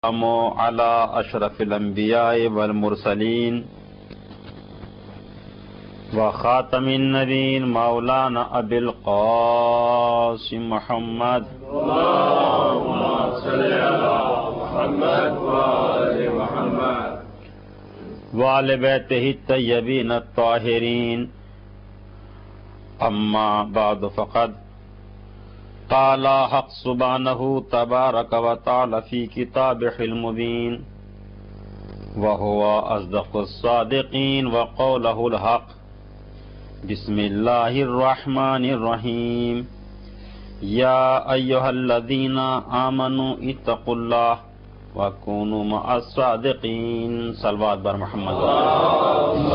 على أشرف الأنبياء والمرسلين وخاتم النبيين مولانا أبي القاسم محمد اللهم صل على محمد وآل محمد وآل بيته الطيبين الطاهرين. أما بعد فقد قال حق سبحانه تبارك وتعالى في كتابه المبين وهو أصدق الصادقين وقوله الحق. بسم الله الرحمن الرحيم. يا أيها الذين آمنوا اتقوا الله وكونوا مع الصادقين. صلوات بر محمد. اللهم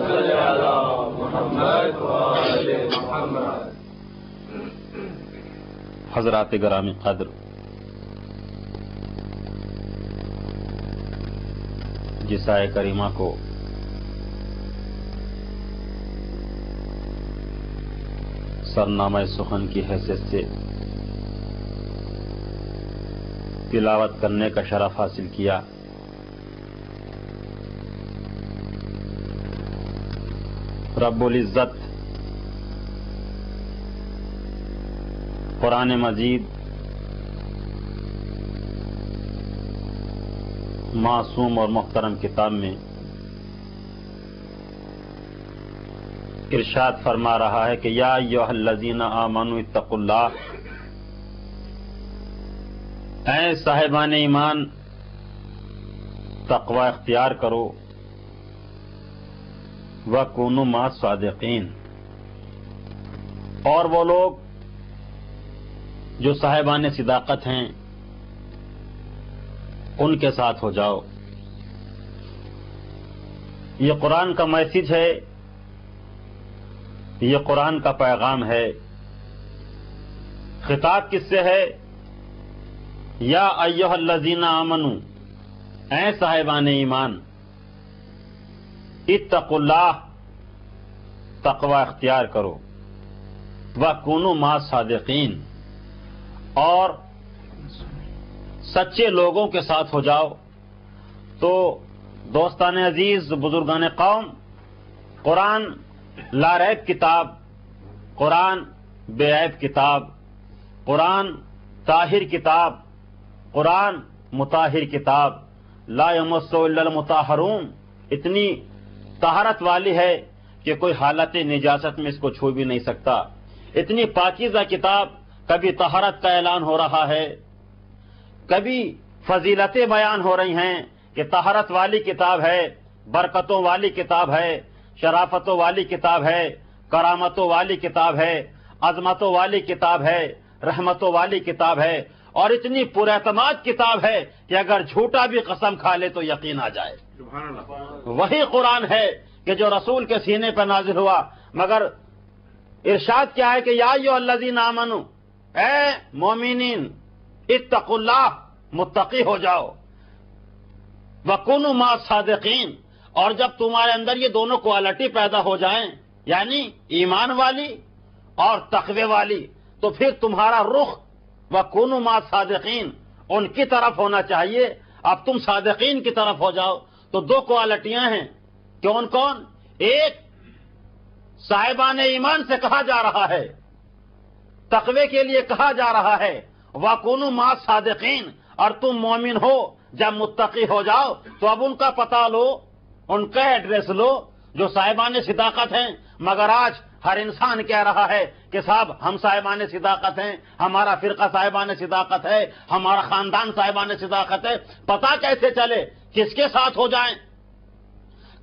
صل على محمد وآل محمد. حضرات گرامی قدر، جس آیت کریمہ کو سرنامہ سخن کی حیثیت سے تلاوت کرنے کا شرف حاصل کیا، رب العزت قرآن مجید معصوم اور محترم کتاب میں ارشاد فرما رہا ہے کہ یا ایھا الذین آمنوا اتقوا اللہ، اے صاحبان ایمان تقوی اختیار کرو، وکونوا مع الصادقین، اور وہ لوگ جو صاحبان صداقت ہیں ان کے ساتھ ہو جاؤ. یہ قرآن کا میسج ہے، یہ قرآن کا پیغام ہے. خطاب کس سے ہے؟ یا ایھا الذین آمنوا، اے صاحبان ایمان، اتقوا اللہ، تقوی اختیار کرو، وکونوا مع الصادقین، اور سچے لوگوں کے ساتھ ہو جاؤ. تو دوستان عزیز، بزرگان قوم، قرآن لا ریب کتاب، قرآن بے عیب کتاب، قرآن طاہر کتاب، قرآن مطہر کتاب، لا یمسہ الا المطہرون، اتنی طہارت والی ہے کہ کوئی حالت نجاست میں اس کو چھو بھی نہیں سکتا. اتنی پاکیزہ کتاب، کبھی طہارت کا اعلان ہو رہا ہے، کبھی فضیلتیں بیان ہو رہی ہیں کہ طہارت والی کتاب ہے، برکتوں والی کتاب ہے، شرافتوں والی کتاب ہے، کرامتوں والی کتاب ہے، عظمتوں والی کتاب ہے، رحمتوں والی کتاب ہے، اور اتنی پر اعتماد کتاب ہے کہ اگر جھوٹا بھی قسم کھا لے تو یقین آ جائے. سبحان اللہ. وہی قرآن ہے کہ جو رسول کے سینے پر نازل ہوا، مگر ارشاد کیا ہے کہ یا ایھا الذین آمنوا، اے مومنین، اتقوا اللہ، متقی ہو جاؤ، وکونوا مع الصادقین، اور جب تمہارے اندر یہ دونوں کوالٹی پیدا ہو جائیں، یعنی ایمان والی اور تقوی والی، تو پھر تمہارا رخ وکونوا مع الصادقین ان کی طرف ہونا چاہیے. اب تم صادقین کی طرف ہو جاؤ. تو دو کوالٹیاں ہیں. کون کون؟ ایک صاحبان ایمان سے کہا جا رہا ہے، تقوی کے لیے کہا جا رہا ہے، وَكُونُوا مَعَ الصَّادِقِينَ، اور تم مومن ہو جب متقی ہو جاؤ تو اب ان کا پتہ لو، ان کا ایڈریس لو جو صاحبان صداقت ہیں. مگر آج ہر انسان کہہ رہا ہے کہ صاحب ہم صاحبان صداقت ہیں، ہمارا فرقہ صاحبان صداقت ہے، ہمارا خاندان صاحبان صداقت ہے. پتہ کیسے چلے کس کے ساتھ ہو جائیں؟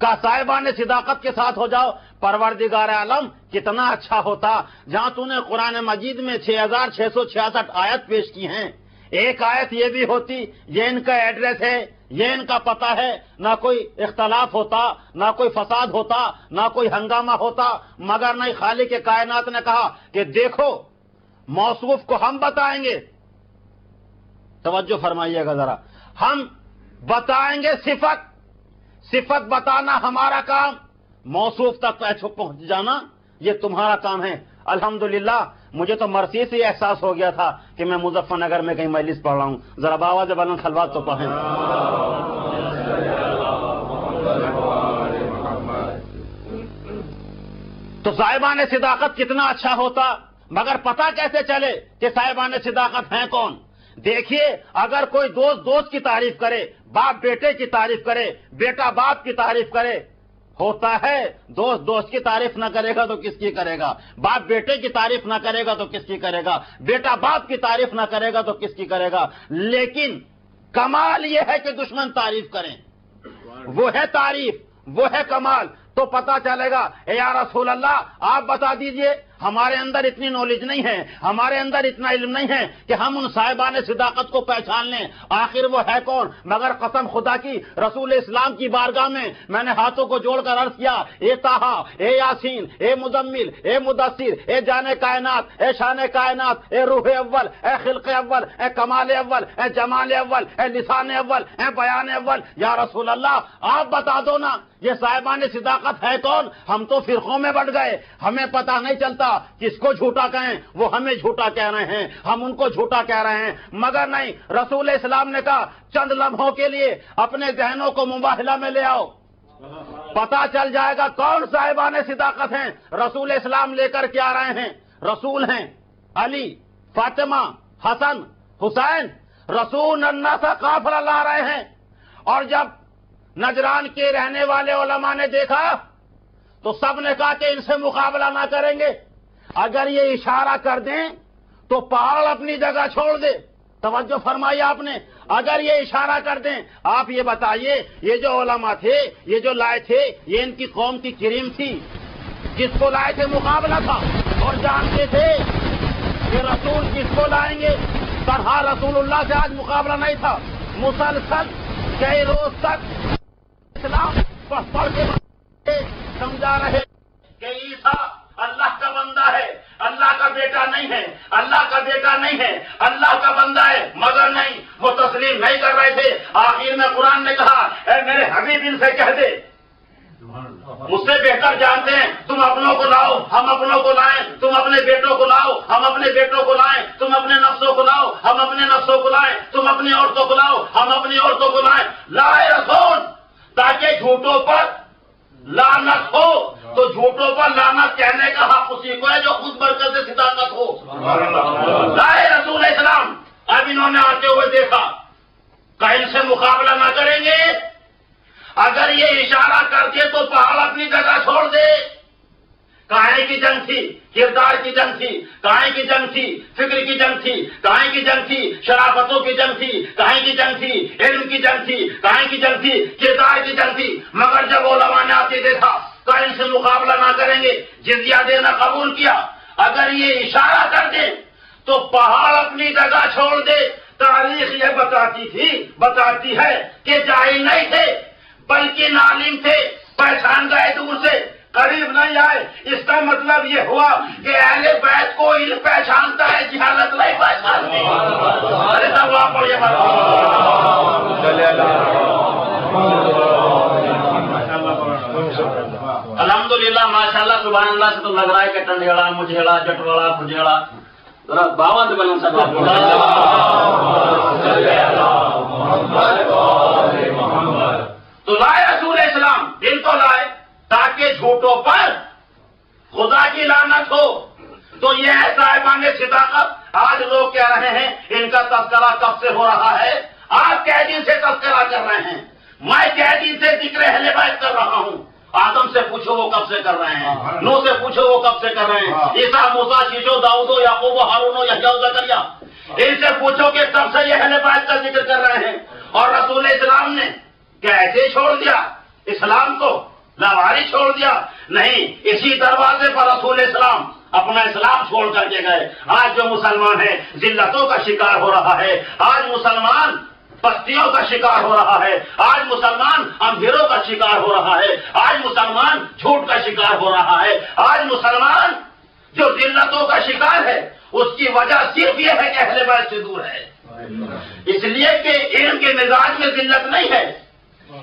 کہ صاحبان صداقت کے ساتھ ہو جاؤ. پروردگار عالم کتنا اچھا ہوتا جہاں تو نے قرآن مجید میں 6666 آیت پیش کی ہیں، ایک آیت یہ بھی ہوتی یہ ان کا ایڈریس ہے، یہ ان کا پتہ ہے، نہ کوئی اختلاف ہوتا، نہ کوئی فساد ہوتا، نہ کوئی ہنگامہ ہوتا. مگر نہیں، خالق کائنات نے کہا کہ دیکھو موصوف کو ہم بتائیں گے. توجہ فرمائیے گا ذرا، ہم بتائیں گے صفت، صفت بتانا ہمارا کام، موصوف تک پہنچ جانا یہ تمہارا کام ہے. الحمدللہ مجھے تو مرثی سے احساس ہو گیا تھا کہ میں مظفر نگر میں کہیں مجلس پڑھ رہا ہوں. ذرا باواز بلند خلوات تو پڑھیں. تو صاحبان صداقت کتنا اچھا ہوتا، مگر پتہ کیسے چلے کہ صاحبان صداقت ہیں کون؟ دیکھیے، اگر کوئی دوست کی تعریف کرے، باپ بیٹے کی تعریف کرے، بیٹا باپ کی تعریف کرے، ہوتا ہے دوست کی تعریف نہ کرے گا تو کس کی کرے گا؟ باپ بیٹے کی تعریف نہ کرے گا تو کس کی کرے گا؟ بیٹا باپ کی تعریف نہ کرے گا تو کس کی کرے گا؟ لیکن کمال یہ ہے کہ دشمن تعریف کریں، وہ ہے تعریف، وہ ہے کمال. تو پتا چلے گا اے یا رسول اللہ آپ بتا دیجئے، ہمارے اندر اتنی نالج نہیں ہے، ہمارے اندر اتنا علم نہیں ہے کہ ہم ان صاحبان صداقت کو پہچان لیں. آخر وہ ہے کون؟ مگر قسم خدا کی رسول اسلام کی بارگاہ میں نے ہاتھوں کو جوڑ کر عرض کیا، اے طٰہٰ، اے یاسین، اے مزمل، اے مدثر، اے جان کائنات، اے شان کائنات، اے روح اول، اے خلق اول، اے کمال اول، اے جمال اول، اے لسان اول، اے بیان اول. یا رسول اللہ آپ بتا دو نا یہ صاحبان صداقت ہے کون؟ ہم تو فرقوں میں بٹ گئے، ہمیں پتہ نہیں چلتا کس کو جھوٹا کہیں، وہ ہمیں جھوٹا کہہ رہے ہیں، ہم ان کو جھوٹا کہہ رہے ہیں. مگر نہیں، رسول اسلام نے کہا چند لمحوں کے لیے اپنے ذہنوں کو مباہلہ میں لے آؤ، پتہ چل جائے گا کون صاحبان صداقت ہیں. رسول اسلام لے کر کے آ رہے ہیں، رسول ہیں علی، فاطمہ، حسن، حسین، رسول اللہ سے قافلہ لا رہے ہیں. اور جب نجران کے رہنے والے علماء نے دیکھا تو سب نے کہا کہ ان سے مقابلہ نہ کریں گے، اگر یہ اشارہ کر دیں تو پہاڑ اپنی جگہ چھوڑ دے. توجہ فرمائی آپ نے، اگر یہ اشارہ کر دیں. آپ یہ بتائیے یہ جو علماء تھے، یہ جو لائے تھے، یہ ان کی قوم کی کریم تھی، جس کو لائے تھے مقابلہ تھا، اور جانتے تھے کہ رسول کس کو لائیں گے. طرح رسول اللہ سے آج مقابلہ نہیں تھا، مسلسل کئی روز تک اسلام پڑھ کے سمجھا رہے کہ عیسیٰ اللہ کا بندہ ہے، اللہ کا بیٹا نہیں ہے، اللہ کا بیٹا نہیں ہے، اللہ کا بندہ ہے. مگر نہیں، وہ تسلیم نہیں کر رہے تھے. آخر میں قرآن نے کہا اے میرے حبیب ان سے کہہ دے، مجھ سے بہتر جانتے ہیں، تم اپنوں کو لاؤ ہم اپنوں کو لائیں، تم اپنے بیٹوں کو لاؤ ہم اپنے بیٹوں کو لائیں، تم اپنے نفسوں کو لاؤ ہم اپنے نفسوں کو لائیں، تم اپنی عورتوں کو لاؤ ہم اپنی عورتوں کو لائیں. لائے رسول تاکہ جھوٹوں پر لعنت ہو. تو جھوٹوں پر لعنت کہنے کا حق اسی کو ہے جو خود برکت سے صداقت ہو. لائے رسول اسلام. اب انہوں نے آتے ہوئے دیکھا کہ ان سے مقابلہ نہ کریں گے، اگر یہ اشارہ کر دے تو پہاڑ اپنی جگہ چھوڑ دے. کہاں کی جنگ تھی؟ کردار کی جنگ تھی. کہاں کی جنگ تھی؟ فکر کی جنگ تھی. کہاں کی جنگ تھی؟ شرافتوں کی جنگ تھی. کہاں کی جنگ تھی؟ علم کی جنگ تھی. کہاں کی جنگ تھی؟ کردار کی جنگ تھی. مگر جب علماء نے آتے دیکھا کہ ان سے مقابلہ نہ کریں گے، جزیہ دینا قبول کیا. اگر یہ اشارہ کر دے تو پہاڑ اپنی جگہ چھوڑ دے. تاریخ یہ بتاتی ہے کہ جاہل نہیں تھے بلکہ عالم تھے. پہچان گئے دور سے، قریب نہیں آئے. اس کا مطلب یہ ہوا کہ اہل بیت کو علم پہچانتا ہے، جہالت نہیں پہچانتی. ارے سب وہاں پڑھیے الحمدللہ ماشاءاللہ سبحان اللہ. سے تو لگ رہا ہے کہ ٹنڈیڑا، مجھیڑا، جٹوڑا، کھجیڑا. باون بلند سب تو لائے رسول اسلام. دل کو لائے تاکہ جھوٹوں پر خدا کی لعنت ہو. تو یہ ہے صاحبان صداقت. آج لوگ کہہ رہے ہیں ان کا تذکرہ کب سے ہو رہا ہے؟ آپ قیدی سے تذکرہ کر رہے ہیں، میں قیدی سے ذکر اہل بیت کر رہا ہوں. آدم سے پوچھو وہ کب سے کر رہے ہیں، نوح سے پوچھو وہ کب سے کر رہے ہیں، عیسیٰ، موسیٰ، شیشو، داؤد، یعقوب، ہارون، یحییٰ، زکریا، ان سے پوچھو کہ کب سے یہ اہل بیت کا ذکر کر رہے ہیں. اور رسول اسلام نے کیسے چھوڑ دیا اسلام کو؟ لاواری چھوڑ دیا؟ نہیں، اسی دروازے پر رسول اسلام اپنا اسلام چھوڑ کر کے گئے. آج جو مسلمان ہے ذلتوں کا شکار ہو رہا ہے، آج مسلمان پستیوں کا شکار ہو رہا ہے، آج مسلمان اندھیروں کا شکار ہو رہا ہے، آج مسلمان جھوٹ کا شکار ہو رہا ہے. آج مسلمان جو ذلتوں کا شکار ہے اس کی وجہ صرف یہ ہے کہ اہل بیت سے دور ہے. اس لیے کہ علم کے مزاج میں ذلت نہیں ہے،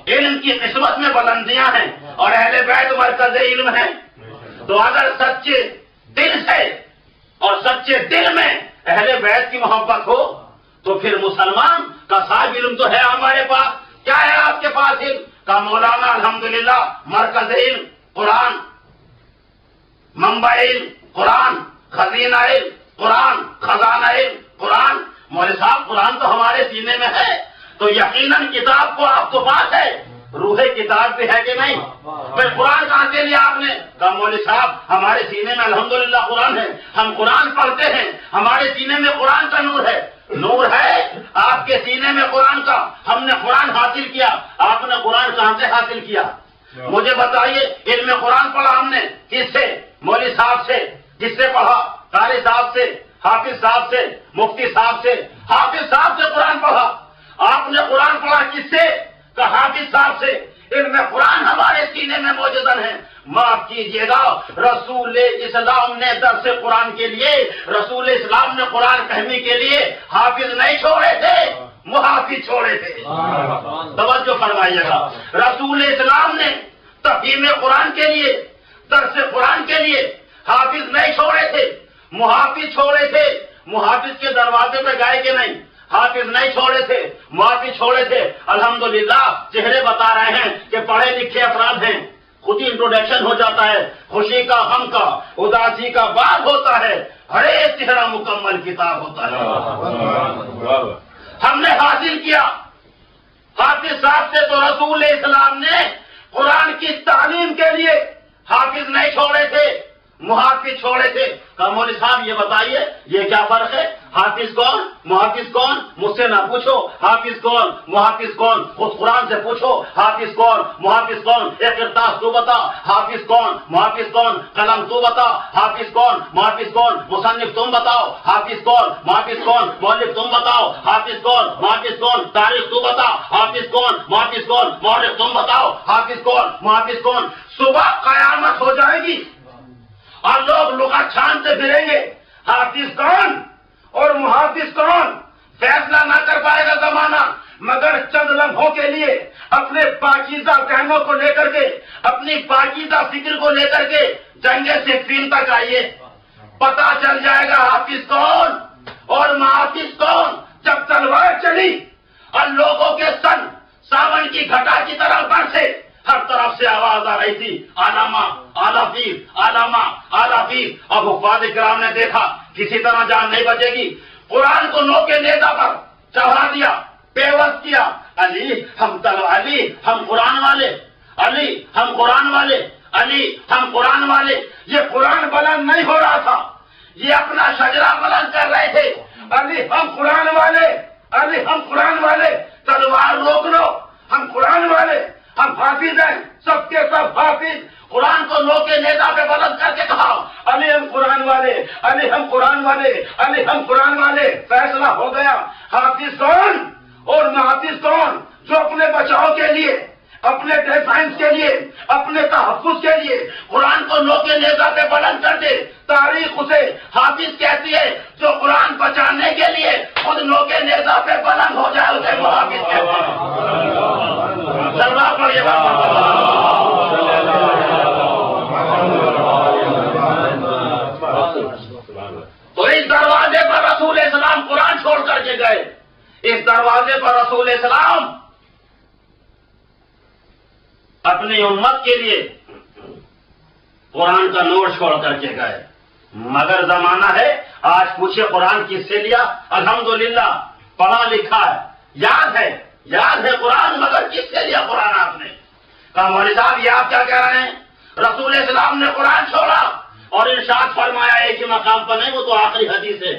علم کی قسمت میں بلندیاں ہیں، اور اہل بیت مرکز علم ہے. تو اگر سچے دل سے اور سچے دل میں اہل بیت کی محبت ہو تو پھر مسلمان کا صاحب علم تو ہے ہمارے پاس. کیا ہے آپ کے پاس علم؟ کا مولانا الحمدللہ مرکز علم قرآن، منبع علم قرآن، خزینہ علم قرآن، خزانہ علم قرآن. مولوی صاحب قرآن تو ہمارے سینے میں ہے تو یقیناً کتاب کو آپ کے پاس ہے، روح کتاب بھی ہے کہ نہیں؟ پھر قرآن کہاں سے لیا آپ نے؟ کہا مولوی صاحب ہمارے سینے میں الحمدللہ قرآن ہے، ہم قرآن پڑھتے ہیں، ہمارے سینے میں قرآن کا نور ہے. نور ہے آپ کے سینے میں قرآن کا، ہم نے قرآن حاصل کیا. آپ نے قرآن کہاں سے حاصل کیا؟ مجھے بتائیے. علم قرآن پڑھا ہم نے کس سے؟ مولوی صاحب سے. کس سے پڑھا؟ قاری صاحب سے، حافظ صاحب سے، مفتی صاحب سے. حافظ صاحب سے قرآن پڑھا. آپ نے قرآن پڑھا کس سے؟ کہ حافظ صاحب سے. علم قرآن ہمارے سینے میں موجود ہے. معاف کیجیے گا، رسول اسلام نے درس قرآن کے لیے، رسول اسلام نے قرآن فہمی کے لیے حافظ نہیں چھوڑے تھے، محافظ چھوڑے تھے. توجہ فرمائیے گا. رسول اسلام نے تفہیم قرآن کے لیے، درس قرآن کے لیے حافظ نہیں چھوڑے تھے، محافظ چھوڑے تھے. محافظ کے دروازے پہ گئے کہ نہیں؟ حافظ نہیں چھوڑے تھے، محافظ چھوڑے تھے. الحمدللہ چہرے بتا رہے ہیں کہ پڑھے لکھے افراد ہیں. خود ہی انٹروڈکشن ہو جاتا ہے. خوشی کا، غم کا، اداسی کا باب ہوتا ہے. ہر ایک چہرہ مکمل کتاب ہوتا ہے. ہم نے حاصل کیا حافظ صاحب سے. تو رسول اسلام نے قرآن کی تعلیم کے لیے حافظ نہیں چھوڑے تھے، محافظ چھوڑے تھے. کہا مولوی صاحب یہ بتائیے یہ کیا فرق ہے؟ حافظ کون، محافظ کون؟ مجھ سے نہ پوچھو حافظ کون محافظ کون، خود قرآن سے پوچھو حافظ کون محافظ کون. ایک کرتاس تو بتا حافظ کون محافظ کون، قلم تو بتا حافظ کون محافظ کون، مصنف تم بتاؤ حافظ کون محافظ کون، مؤلف تم بتاؤ حافظ کون محافظ کون، تاریخ تو بتا حافظ کون محافظ کون، مؤرخ تم بتاؤ حافظ کون محافظ کون. صبح قیامت ہو جائے گی اور لوگ لغت چھانتے پھریں گے حافظ کون اور محافظ کون. فیصلہ نہ کر پائے گا زمانہ، مگر چند لمحوں کے لیے اپنے پاکیزہ ذہنوں کو لے کر کے، اپنی پاکیزہ فکر کو لے کر کے جنگ صفین تک آئیے، پتا چل جائے گا حافظ کون اور محافظ کون. جب تلوار چلی اور لوگوں کے سن ساون کی گھٹا کی طرح برسے، ہر طرف سے آواز آ رہی تھی علامہ اعلی پیر، علامہ اعلی پیر. اب حفاظ کرام نے دیکھا کسی طرح جان نہیں بچے گی، قرآن کو نو کے نیزہ پر چڑھا دیا، پیوست کیا. علی ہم علی ہم قرآن والے، علی ہم قرآن والے، علی ہم قرآن والے. یہ قرآن بلند نہیں ہو رہا تھا، یہ اپنا شجرہ بلند کر رہے تھے. علی ہم قرآن والے، علی ہم قرآن والے. تلوار روک لو، ہم قرآن والے، ہم حافظ ہیں، سب کے سب حافظ. قرآن کو نو کے نیزہ پہ بلند کر کے کہا علی ہم قرآن والے، علی ہم قرآن والے، علی ہم قرآن والے. فیصلہ ہو گیا. حافظ کون اور محافظ کون؟ جو اپنے بچاؤ کے لیے، اپنے ڈیفینس کے لیے، اپنے تحفظ کے لیے قرآن کو نو کے نیزہ پہ بلند کر دے. تاریخ اسے حافظ کہتی ہے. جو قرآن بچانے کے لیے خود نو کے نیزہ پہ بلند ہو جائے اسے محافظ کہتے ہیں. سلام پڑھیے گا. تو اس دروازے پر رسول اسلام قرآن چھوڑ کر کے گئے. اس دروازے پر رسول اسلام اپنی امت کے لیے قرآن کا نور چھوڑ کر کے گئے. مگر زمانہ ہے آج پوچھے قرآن کس سے لیا؟ الحمدللہ پڑھا لکھا ہے، یاد ہے قرآن، مگر کس سے لیا قرآن آپ نے؟ کہا مولوی صاحب یہ آپ کیا کہہ رہے ہیں؟ رسول اسلام نے قرآن چھوڑا اور ارشاد فرمایا ایک ہی مقام پر نہیں، وہ تو آخری حدیث ہے،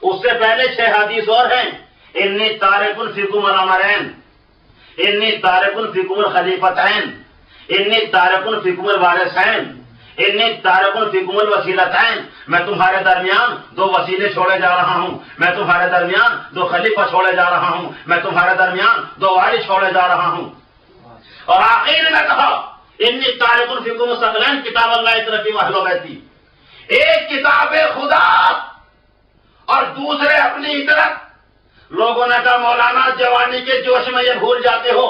اس سے پہلے 6 حدیث اور ہیں. انی تارک فیکم الامرین، انی تارک فیکم الخلیفتین، انی تارک فیکم الوارثین، انی تارک فیکم الوسیلتین. میں تمہارے درمیان 2 وسیلے چھوڑے جا رہا ہوں، میں تمہارے درمیان 2 خلیفہ چھوڑے جا رہا ہوں، میں تمہارے درمیان 2 وارث چھوڑے جا رہا ہوں. اور آخر میں کہا انی تارک فیکم الثقلین کتاب اللہ رفیع اہل بیتی. ایک کتاب خدا اور دوسرے اپنی اطرت. لوگوں نے کہا مولانا جوانی کے جوش میں یہ بھول جاتے ہو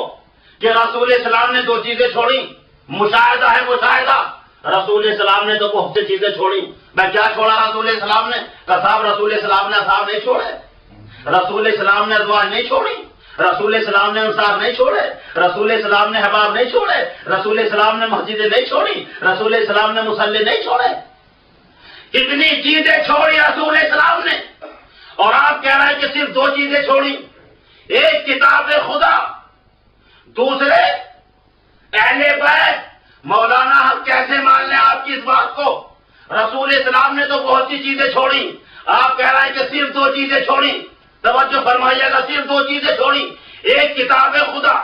کہ رسول اسلام نے 2 چیزیں چھوڑی. مشاہدہ ہے مشاہدہ، رسول اسلام نے تو بہت سی چیزیں چھوڑی. میں کیا چھوڑا رسول اسلام نے؟ کہ صاحب رسول اسلام نے اصحاب نہیں چھوڑے, رسول اسلام نے ازواج نہیں چھوڑی, رسول اسلام نے انصار نہیں چھوڑے, رسول اسلام نے احباب نہیں چھوڑے, رسول اسلام نے مسجدیں نہیں چھوڑی, رسول اسلام نے مصلی نہیں چھوڑے. کتنی چیزیں چھوڑی رسول اسلام نے, اور آپ کہہ رہے ہیں کہ صرف 2 چیزیں چھوڑی. ایک کتاب خدا, دوسرے اہل بیت. مولانا ہم کیسے مان لیں آپ کی اس بات کو؟ رسول اسلام نے تو بہت سی چیزیں چھوڑی, آپ کہہ رہے ہیں کہ صرف 2 چیزیں چھوڑی. توجہ فرمائیے گا, صرف 2 چیزیں چھوڑی. ایک کتاب خدا,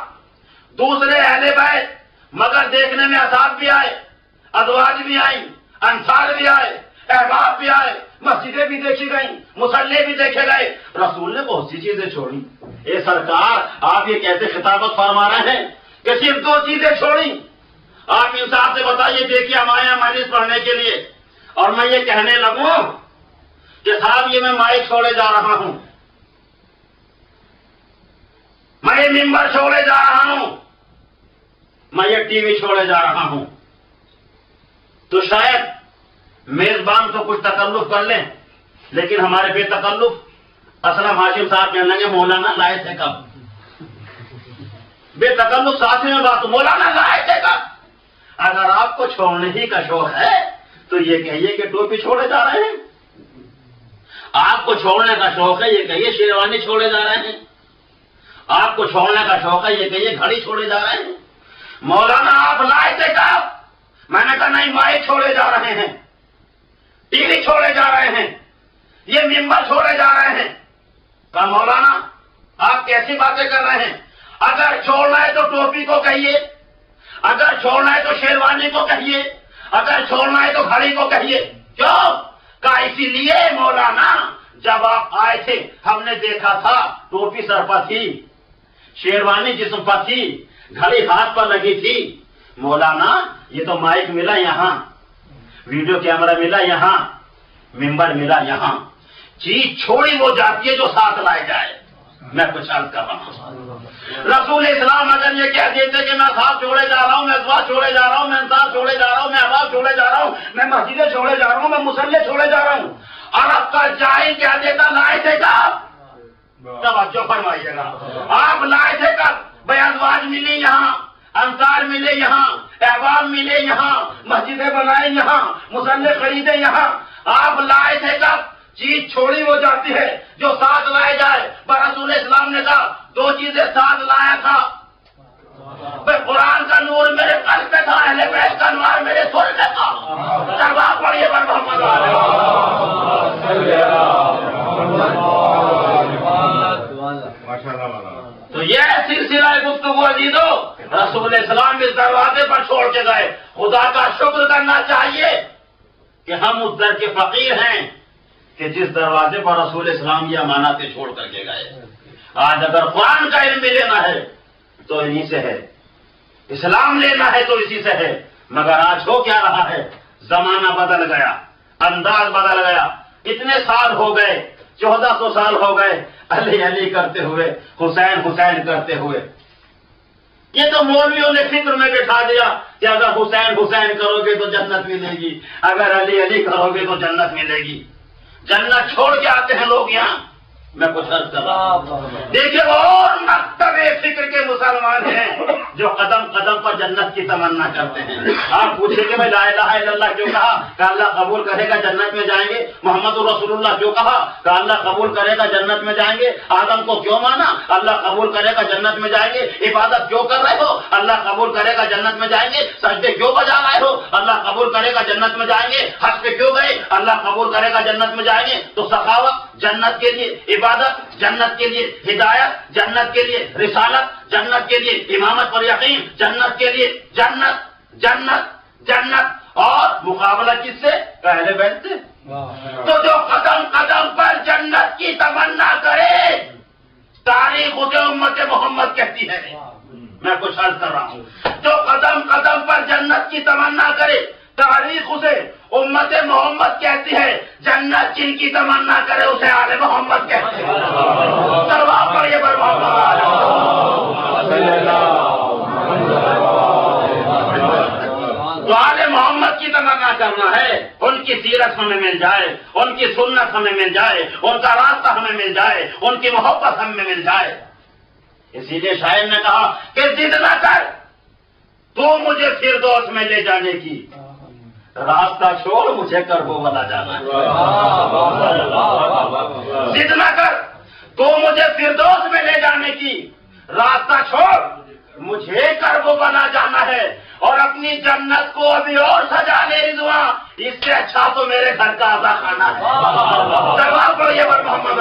دوسرے اہل بیت. مگر دیکھنے میں اصحاب بھی آئے, ازواج بھی آئیں, انصار بھی آئے, احباب بھی آئے, مسجدیں بھی دیکھی گئیں, مصلی بھی دیکھے گئے. رسول نے بہت سی چیزیں چھوڑی. اے سرکار, آپ یہ کیسے خطابت فرما رہے ہیں کہ صرف 2 چیزیں چھوڑی؟ آپ انصاف سے بتائیے. دیکھیے ہم آئے ہیں مجلس پڑھنے کے لیے, اور میں یہ کہنے لگوں کہ صاحب یہ میں مائک چھوڑے جا رہا ہوں, میں یہ ممبر چھوڑے جا رہا ہوں, میں یہ ٹی وی چھوڑے جا رہا ہوں, تو شاید میزبان تو کچھ تکلف کر لیں, لیکن ہمارے بے تکلف اسلم ہاشم صاحب کہنے لگے مولانا لائے تھے کب؟ بے تکلف ساتھ میں بات, مولانا لائے تھے کب؟ اگر آپ کو چھوڑنے ہی کا شوق ہے تو یہ کہیے کہ ٹوپی چھوڑے جا رہے ہیں. آپ کو چھوڑنے کا شوق ہے, یہ کہیے شیروانی چھوڑے جا رہے ہیں. آپ کو چھوڑنے کا شوق ہے, یہ کہیے گھڑی چھوڑے جا رہے ہیں. مولانا آپ لائے تھے کب؟ میں نے کہا نہیں, مائک چھوڑے جا رہے ہیں, ٹی وی چھوڑے جا رہے ہیں, یہ ممبر چھوڑے جا رہے ہیں. کہا مولانا آپ کیسی باتیں کر رہے ہیں؟ اگر چھوڑنا ہے تو ٹوپی کو کہیے, اگر چھوڑنا ہے تو شیروانی کو کہیے, اگر چھوڑنا ہے تو گھڑی کو کہیے. کیوں؟ کہا اسی لیے مولانا جب آپ آئے تھے ہم نے دیکھا تھا ٹوپی سر پر تھی, شیروانی جسم پر تھی, گھڑی ہاتھ پر لگی تھی. مولانا یہ تو مائک ملا یہاں, ویڈیو کیمرہ ملا یہاں, ممبر ملا یہاں, چیز چھوڑی وہ جاتی ہے جو ساتھ لائے جائے. میں کچھ عرض کر رہا ہوں. رسول اسلام اگر یہ کہہ دیتے کہ میں صاحب چھوڑے جا رہا ہوں, میں ازواج چھوڑے جا رہا ہوں, میں انصار چھوڑے جا رہا ہوں, میں احباب چھوڑے جا رہا ہوں, میں مسجدیں چھوڑے جا رہا ہوں, میں مصلی چھوڑے جا رہا ہوں, عرب کا جاہل کہہ دیتا لائے تھے کب؟ توجہ فرمائیے گا, آپ لائے تھے کب؟ بھائی ازواج ملے یہاں, انصار ملے یہاں, احباب ملے یہاں, مسجدیں بنائے یہاں, مصلی خریدے یہاں. آپ لائے تھے کب؟ چیز چھوڑی ہو جاتی ہے جو ساتھ لائے جائے. رسول اسلام نے کہا 2 چیزیں ساتھ لایا تھا. قرآن کا نور میرے قلب پہ تھا, اہل بیت کا نور میرے سر پہ تھا. دربار پڑھیے تو یہ سلسلہ گفتگو عزیزو رسول اسلام اس دروازے پر چھوڑ کے گئے. خدا کا شکر کرنا چاہیے کہ ہم اس در کے فقیر ہیں کہ جس دروازے پر رسول اسلام یہ امانتیں چھوڑ کر کے گئے. آج اگر قرآن کا علم لینا ہے تو انہی سے ہے, اسلام لینا ہے تو اسی سے ہے. مگر آج ہو کیا رہا ہے؟ زمانہ بدل گیا, انداز بدل گیا. اتنے سال ہو گئے, 1400 سال ہو گئے علی علی کرتے ہوئے, حسین حسین کرتے ہوئے. یہ تو مولویوں نے فکر میں بٹھا دیا کہ اگر حسین حسین کرو گے تو جنت ملے گی, اگر علی علی کرو گے تو جنت ملے گی. جنت چھوڑ کے آتے ہیں لوگ یہاں. میں کچھ عرض کر رہا ہوں. دیکھیے اور مکتب فکر کے مسلمان ہیں جو قدم قدم پر جنت کی تمنا کرتے ہیں. آپ پوچھیں کہ میں لا الہ الا اللہ کیوں کہا؟ کہ اللہ قبول کرے گا جنت میں جائیں گے. محمد رسول اللہ کیوں کہا؟ کہ اللہ قبول کرے گا جنت میں جائیں گے. آدم کو کیوں مانا؟ اللہ قبول کرے گا جنت میں جائیں گے. عبادت کیوں کر رہے ہو؟ اللہ قبول کرے گا جنت میں جائیں گے. سجدے کیوں بجا رہے ہو؟ اللہ قبول کرے گا جنت میں جائیں گے. حج پہ کیوں گئے؟ اللہ قبول کرے گا جنت میں جائیں گے. تو سخاوت جنت کے لیے, عبادت جنت کے لیے, ہدایت جنت کے لیے, رسالت جنت کے لیے, امامت پر یقین جنت کے لیے. جنت جنت جنت. اور مقابلہ کس سے؟ اہل بیت سے. تو جو قدم قدم پر جنت کی تمنا کرے تاریخ اسے امت محمد کہتی ہے. میں کچھ عرض کر رہا ہوں. جو قدم قدم پر جنت کی تمنا کرے تاریخ اسے امت محمد کہتی ہے. جنت جن کی تمنا کرے اسے آل محمد کہتے ہیں. دربار پر یہ تو آل محمد کی کرنا ہے ان کی سیرت ہمیں مل جائے، ان کی سنت ہمیں مل جائے، ان کا راستہ ہمیں مل جائے، ان کی محبت ہمیں مل جائے۔ اسی لیے شاعر نے کہا کہ ضد نہ کر تو مجھے فردوس میں لے جانے کی، راستہ چھوڑ مجھے کربو والا جانا ہے۔ ضد نہ کر تو مجھے فردوس میں لے جانے کی، راستہ چھوڑ مجھے کربو بنا جانا ہے، اور اپنی جنت کو ابھی اور سجا لے رضوان، اس سے اچھا تو میرے گھر کا آزا خانہ ہے۔ جواب پڑھیے بر محمد۔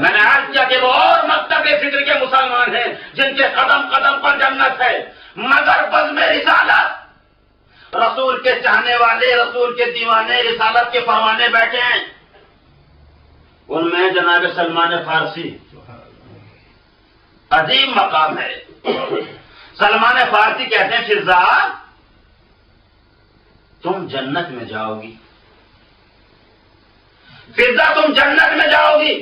میں نے عرض کیا کہ وہ اور مکتب فکر کے مسلمان ہیں جن کے قدم قدم پر جنت ہے، مگر بزم رسالت، رسول کے چاہنے والے، رسول کے دیوانے، رسالت کے پروانے بیٹھے ہیں۔ ان میں جناب سلمان فارسی عظیم مقام ہے۔ سلمان فارسی کہتے ہیں فضا تم جنت میں جاؤ گی، فضا تم جنت میں جاؤ گی۔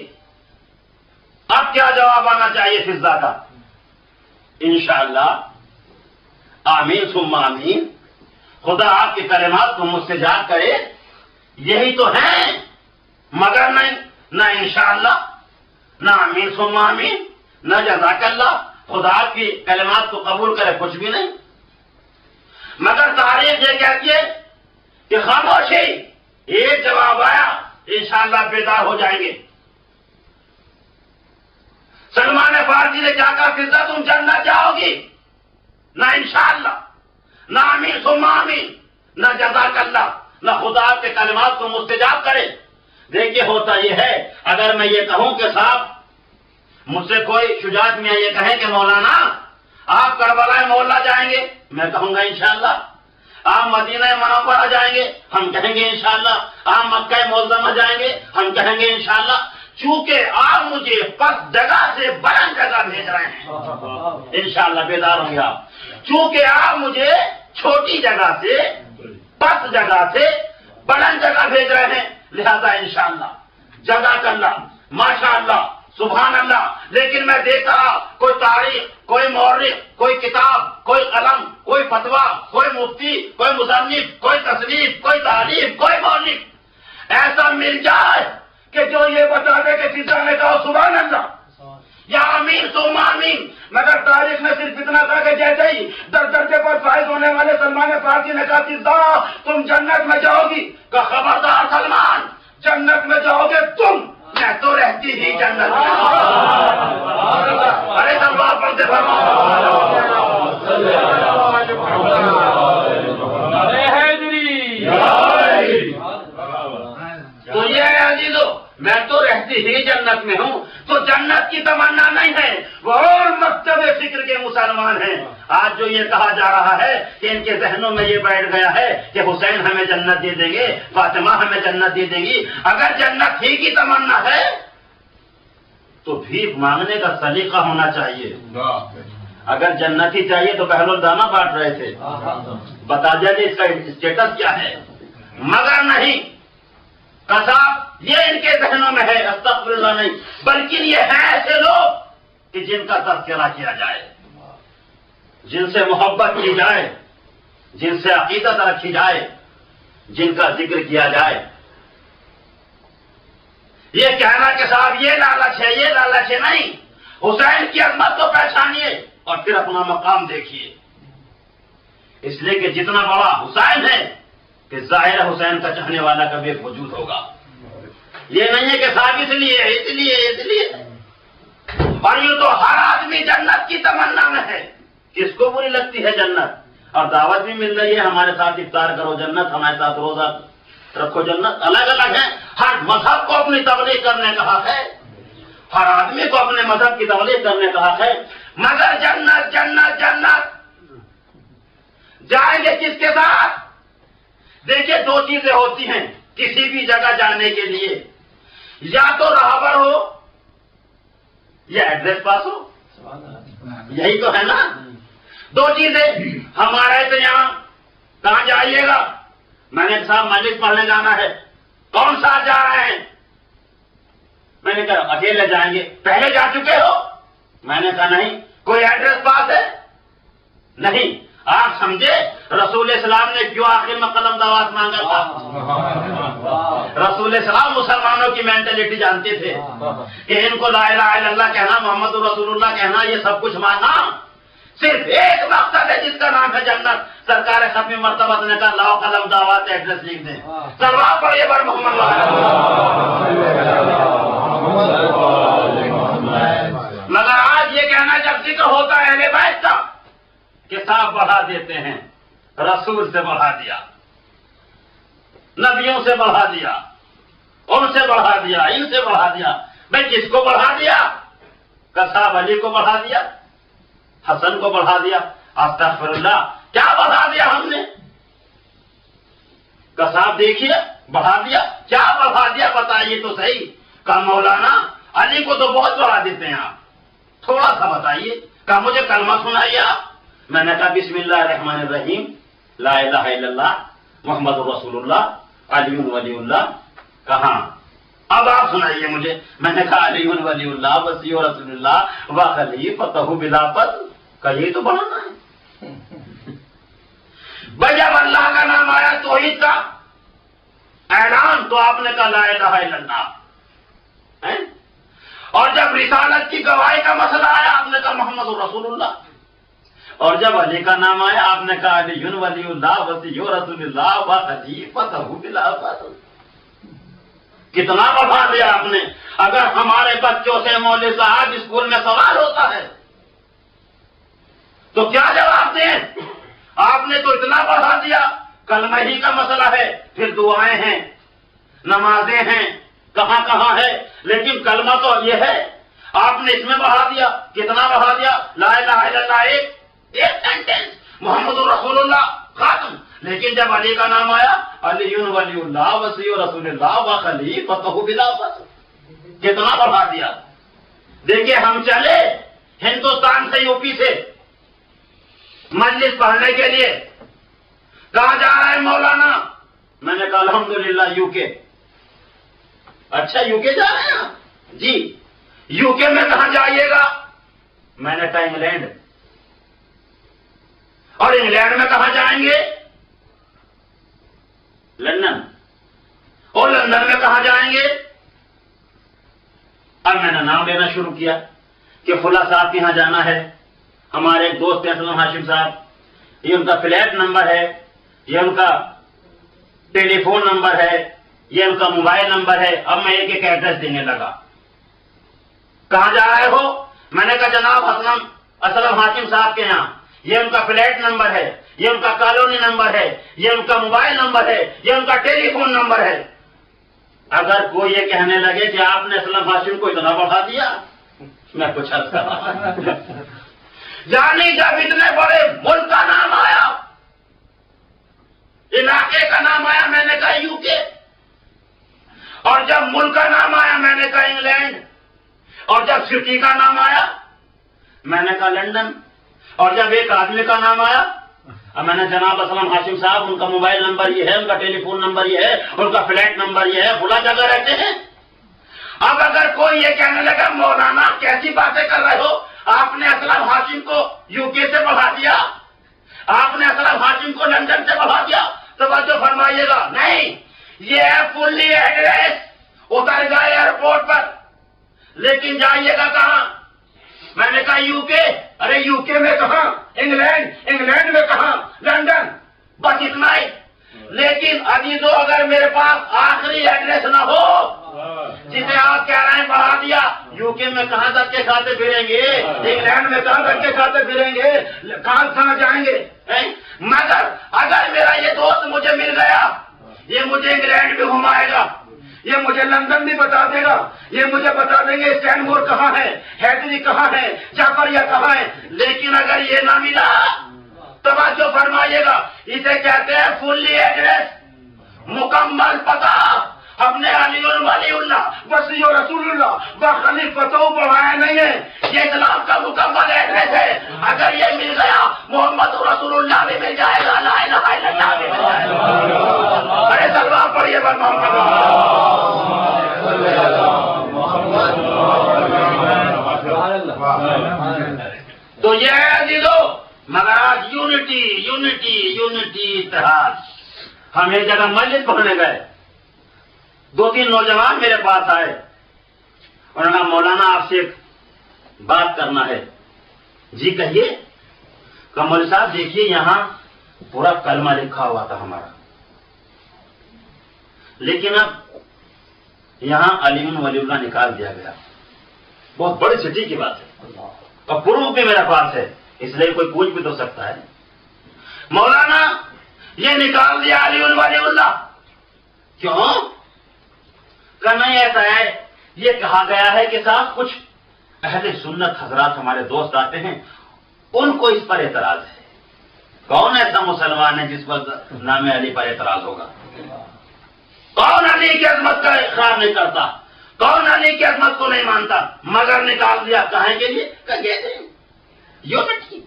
اب کیا جواب آنا چاہیے فضا کا؟ انشاءاللہ آمین ثم آمین، خدا آپ کی کلمات کو مستجاب کرے، یہی تو ہیں، مگر نہیں، نہ انشاءاللہ، نہ آمین ثم آمین، نہ جزاک اللہ، خدا آپ کی کلمات کو قبول کرے، کچھ بھی نہیں۔ مگر تاریخ یہ کہتی ہے کہ خاموشی، ایک جواب آیا، انشاءاللہ بیدار ہو جائیں گے۔ سلمان فارسی نے کیا کہا؟ فضا تم جنت جاؤ گی، نہ انشاءاللہ، نہ آمین ثم آمین، نہ جزاک اللہ، نہ خدا آپ کے کلمات کو مستجاب کرے۔ دیکھیے ہوتا یہ ہے، اگر میں یہ کہوں کہ صاحب مجھ سے کوئی شجاعت میاں یہ کہیں کہ مولانا آپ کربلا مولا جائیں گے، میں کہوں گا انشاءاللہ۔ آپ مدینہ منورہ جائیں گے، ہم کہیں گے انشاءاللہ۔ آپ مکہ معظمہ جائیں گے، ہم کہیں گے انشاءاللہ۔ چونکہ آپ مجھے پست جگہ سے بلند جگہ بھیج رہے ہیں، انشاءاللہ بیدار ہوں گے آپ۔ چونکہ آپ مجھے چھوٹی جگہ سے، پست جگہ سے بلند جگہ بھیج رہے ہیں، لہذا انشاءاللہ، جزاک اللہ، ماشاءاللہ، سبحان اللہ۔ لیکن میں دیکھ رہا کوئی تاریخ، کوئی مورخ، کوئی کتاب، کوئی قلم، کوئی فتویٰ، کوئی مفتی، کوئی مصنف، کوئی تصنیف، کوئی تعریف، کوئی مورخ ایسا مل جائے کہ جو یہ بتا دے کہ فضا نے کہا سبحان اللہ یا آمین ثم آمین، مگر تاریخ نے صرف اتنا کہا کہ جیسے ہی درجے پر فائز ہونے والے سلمان فارسی نے کہا فضا تم جنت میں جاؤ گی، کہ خبردار سلمان، جنت میں جاؤ گے تم، میں تو رہتی ہی جنت میں۔ ارے دربار پڑھتے تو یہ ہے عزیزو، میں تو رہتی ہی جنت میں ہوں، تو جنت کی تمنا نہیں ہے، وہ اور مکتب فکر کے مسلمان ہیں۔ آج جو یہ کہا جا رہا ہے کہ ان کے ذہنوں میں یہ بیٹھ گیا ہے کہ حسین ہمیں جنت دے دیں گے، فاطمہ ہمیں جنت دے دے گی، اگر جنت ہی کی تمنا ہے تو بھیک مانگنے کا سلیقہ ہونا چاہیے۔ اگر جنت ہی چاہیے تو پہلو دانا بانٹ رہے تھے، بتا دیا اس کا اسٹیٹس کیا ہے، مگر نہیں، قصاب یہ ان کے ذہنوں میں ہے، استغفر اللہ نہیں، بلکہ یہ ہیں ایسے لوگ کہ جن کا تذکرہ کیا جائے، جن سے محبت کی جائے، جن سے عقیدت رکھی جائے، جن کا ذکر کیا جائے۔ یہ کہنا کہ صاحب یہ لالچ ہے، یہ لالچ ہے، نہیں، حسین کی عظمت کو پہچانیے اور پھر اپنا مقام دیکھیے۔ اس لیے کہ جتنا بڑا حسین ہے کہ ظاہر حسین کا چاہنے والا کبھی ایک وجود ہوگا۔ یہ نہیں ہے کہ صاحب اس لیے اور یوں تو ہر آدمی جنت کی تمنا میں ہے، کس کو بری لگتی ہے جنت، اور دعوت بھی مل رہی ہے ہمارے ساتھ افطار کرو جنت، ہمارے ساتھ روزہ رکھو جنت، الگ الگ ہے، ہر مذہب کو اپنی تبلیغ کرنے کا حق ہے، ہر آدمی کو اپنے مذہب کی تبلیغ کرنے کا حق ہے، مگر جنت جنت جنت جائیں گے کس کے ساتھ؟ دیکھیے دو چیزیں ہوتی ہیں کسی بھی جگہ جانے کے لیے، یا تو راہبر ہو یا ایڈریس پاس ہو، یہی تو ہے نا۔ دو چیزیں، ہمارے سے یہاں کہاں جائیے گا، میں نے صاحب مجلس پڑھنے جانا ہے، کون ساتھ جا رہے ہیں، میں نے کہا اکیلے جائیں گے، پہلے جا چکے ہو، میں نے کہا نہیں، کوئی ایڈریس پاس ہے، نہیں، آپ سمجھے رسول اسلام نے کیوں آخر میں قلم دعوات مانگا تھا؟ رسول اسلام مسلمانوں کی مینٹلٹی جانتے تھے کہ ان کو لا الہ الا اللہ کہنا، محمد رسول اللہ کہنا، یہ سب کچھ ماننا، صرف ایک مقصد ہے جس کا نام ہے جنت۔ سرکار ختم مرتبہ نے کہا لاؤ قلم دعوات ایڈریس لکھ دیں، سلوات پڑھیے بر محمد۔ مگر آج یہ کہنا جب ذکر ہوتا ہے اہل بیت کا کہ صاحب بڑھا دیتے ہیں، رسول سے بڑھا دیا، نبیوں سے بڑھا دیا، ان سے بڑھا دیا، ان سے بڑھا دیا۔ بھائی کس کو بڑھا دیا؟ کہ صاحب علی کو بڑھا دیا، حسن کو بڑھا دیا، استغفر اللہ، کیا بڑھا دیا ہم نے؟ کہ صاحب دیکھیے بڑھا دیا، کیا بڑھا دیا بتائیے تو صحیح۔ کہا مولانا علی کو تو بہت بڑھا دیتے ہیں آپ، تھوڑا سا بتائیے۔ کہا مجھے کلمہ سنائیے آپ۔ میں نے کہا بسم اللہ الرحمن الرحیم، لا الہ الا اللہ محمد رسول اللہ علی ولی اللہ۔ کہاں؟ اب آپ سنائیے مجھے۔ میں نے کہا علی ولی اللہ وصی رسول اللہ وخلیفتہ بلا فضل۔ کہا یہ تو بڑھانا ہے۔ بھائی جب اللہ کا نام آیا توحید کا اعلان تو آپ نے کہا لا الہ الا اللہ، اور جب رسالت کی گواہی کا مسئلہ آیا آپ نے کہا محمد رسول اللہ، اور جب علی کا نام آیا آپ نے کہا علی ولی اللہ وصی رسول اللہ وخلیفتہ بلا فضل۔ کتنا بڑھا دیا آپ نے۔ اگر ہمارے بچوں سے مولوی صاحب اسکول میں سوال ہوتا ہے تو کیا جواب دیں؟ آپ نے تو اتنا بڑھا دیا، کلمہ ہی کا مسئلہ ہے، پھر دعائیں ہیں، نمازیں ہیں، کہاں کہاں ہے، لیکن کلمہ تو یہ ہے، آپ نے اس میں بڑھا دیا۔ کتنا بڑھا دیا؟ لا الہ الا اللہ ایک سینٹنس، محمد رسول اللہ ختم۔ لیکن جب علی کا نام آیا علی ولی اللہ وصی رسول اللہ وخلیفتہ بلا فضل، کتنا بڑھا دیا۔ دیکھیے ہم چلے ہندوستان سے یو پی سے مجلس پڑھنے کے لیے، کہاں جا رہے ہیں مولانا؟ میں نے کہا الحمدللہ یو کے۔ اچھا یو کے جا رہے ہیں؟ جی۔ یو کے میں کہاں جائیے گا؟ میں نے کہا انگلینڈ۔ اور انگلینڈ میں کہاں جائیں گے؟ لندن۔ اور لندن میں کہاں جائیں گے؟ اب میں نے نام لینا شروع کیا کہ فلاں صاحب کے یہاں جانا ہے، ہمارے ایک دوست ہیں اسلم ہاشم صاحب، یہ ان کا فلیٹ نمبر ہے، یہ ان کا ٹیلی فون نمبر ہے، یہ ان کا موبائل نمبر ہے۔ اب میں ایک ایک ایڈریس دینے لگا۔ کہاں جا رہے ہو؟ میں نے کہا جناب اسلم ہاشم صاحب کے یہاں، یہ ان کا فلیٹ نمبر ہے، یہ ان کا کالونی نمبر ہے، یہ ان کا موبائل نمبر ہے، یہ ان کا ٹیلی فون نمبر ہے۔ اگر کوئی یہ کہنے لگے کہ آپ نے اسلم ہاشم کو اتنا بڑھا دیا، میں کچھ عرض کر رہا ہوں۔ یعنی جب اتنے بڑے ملک کا نام آیا، علاقے کا نام آیا، میں نے کہا یو کے، اور جب ملک کا نام آیا میں نے کہا انگلینڈ، اور جب سٹی کا نام آیا میں نے کہا لندن، اور جب ایک آدمی کا نام آیا اب میں نے جناب اسلم ہاشم صاحب، ان کا موبائل نمبر یہ ہے، ان کا ٹیلی فون نمبر یہ ہے، ان کا فلیٹ نمبر یہ ہے، فلاں جگہ رہتے ہیں۔ اب اگر کوئی یہ کہنے لگا مولانا کیسی باتیں کر رہے ہو، آپ نے اسلم ہاشم کو یو کے سے بڑھا دیا، آپ نے اسلم ہاشم کو لندن سے بڑھا دیا، توجہ فرمائیے گا، نہیں، یہ ہے فلی ایڈریس، اتر گئے ایئرپورٹ پر، لیکن جائیے گا کہاں؟ میں نے کہا یو کے۔ ارے یو کے میں کہاں؟ انگلینڈ میں کہاں؟ لندن، بس اتنا ہی۔ لیکن عزیزو اگر میرے پاس آخری ایڈریس نہ ہو جسے آپ کہہ رہے ہیں بڑھا دیا، یو کے میں کہاں تک کے کھاتے پھریں گے، انگلینڈ میں کہاں تک کے کھاتے پھریں گے، کہاں جائیں گے؟ مگر اگر میرا یہ دوست مجھے مل گیا، یہ مجھے انگلینڈ بھی گھمائے گا، یہ مجھے لندن بھی بتا دے گا، یہ مجھے بتا دیں گے اسٹینمور کہاں ہے، ہیدری کہاں ہے، جعفریہ کہاں ہے، لیکن اگر یہ نہ ملا توجہ فرمائیے گا، اسے کہتے ہیں فلی ایڈریس، مکمل پتہ۔ ہم نے علی ولی اللہ وصی رسول اللہ وخلیفتہ بڑھایا نہیں ہے، یہ اسلام کا مکمل ایڈریس ہے۔ اگر یہ مل گیا محمد رسول اللہ بھی مل جائے گا، لا الہ الا اللہ بھی مل جائے گا۔ ارے سلوات پڑھیے بر محمد۔ تو یہ ہے عزیزو مگر آج یونٹی یونٹی یونٹی اتحاد. ہم ایک جگہ مسجد پڑھنے گئے, 2-3 نوجوان میرے پاس آئے, انہوں نے کہا مولانا آپ سے ایک بات کرنا ہے. جی کہیے. کہ مولوی صاحب دیکھیے یہاں پورا کلمہ لکھا ہوا تھا ہمارا, لیکن اب یہاں علی ولی اللہ نکال دیا گیا. بہت بڑی سٹی کی بات ہے اور پروف بھی میرے پاس ہے, اس لیے کوئی پوچھ بھی تو سکتا ہے. مولانا یہ نکال دیا علی ولی اللہ, کیوں؟ کہ نہیں ایسا ہے, یہ کہا گیا ہے کہ صاحب کچھ اہل سنت حضرات ہمارے دوست آتے ہیں, ان کو اس پر اعتراض ہے. کون ایسا مسلمان ہے جس پر نام علی پر اعتراض ہوگا؟ کون علی کی عظمت کا اقرار نہیں کرتا؟ کون علی کی عظمت کو نہیں مانتا؟ مگر نکال دیا کہیں کے لیے کہ یونٹی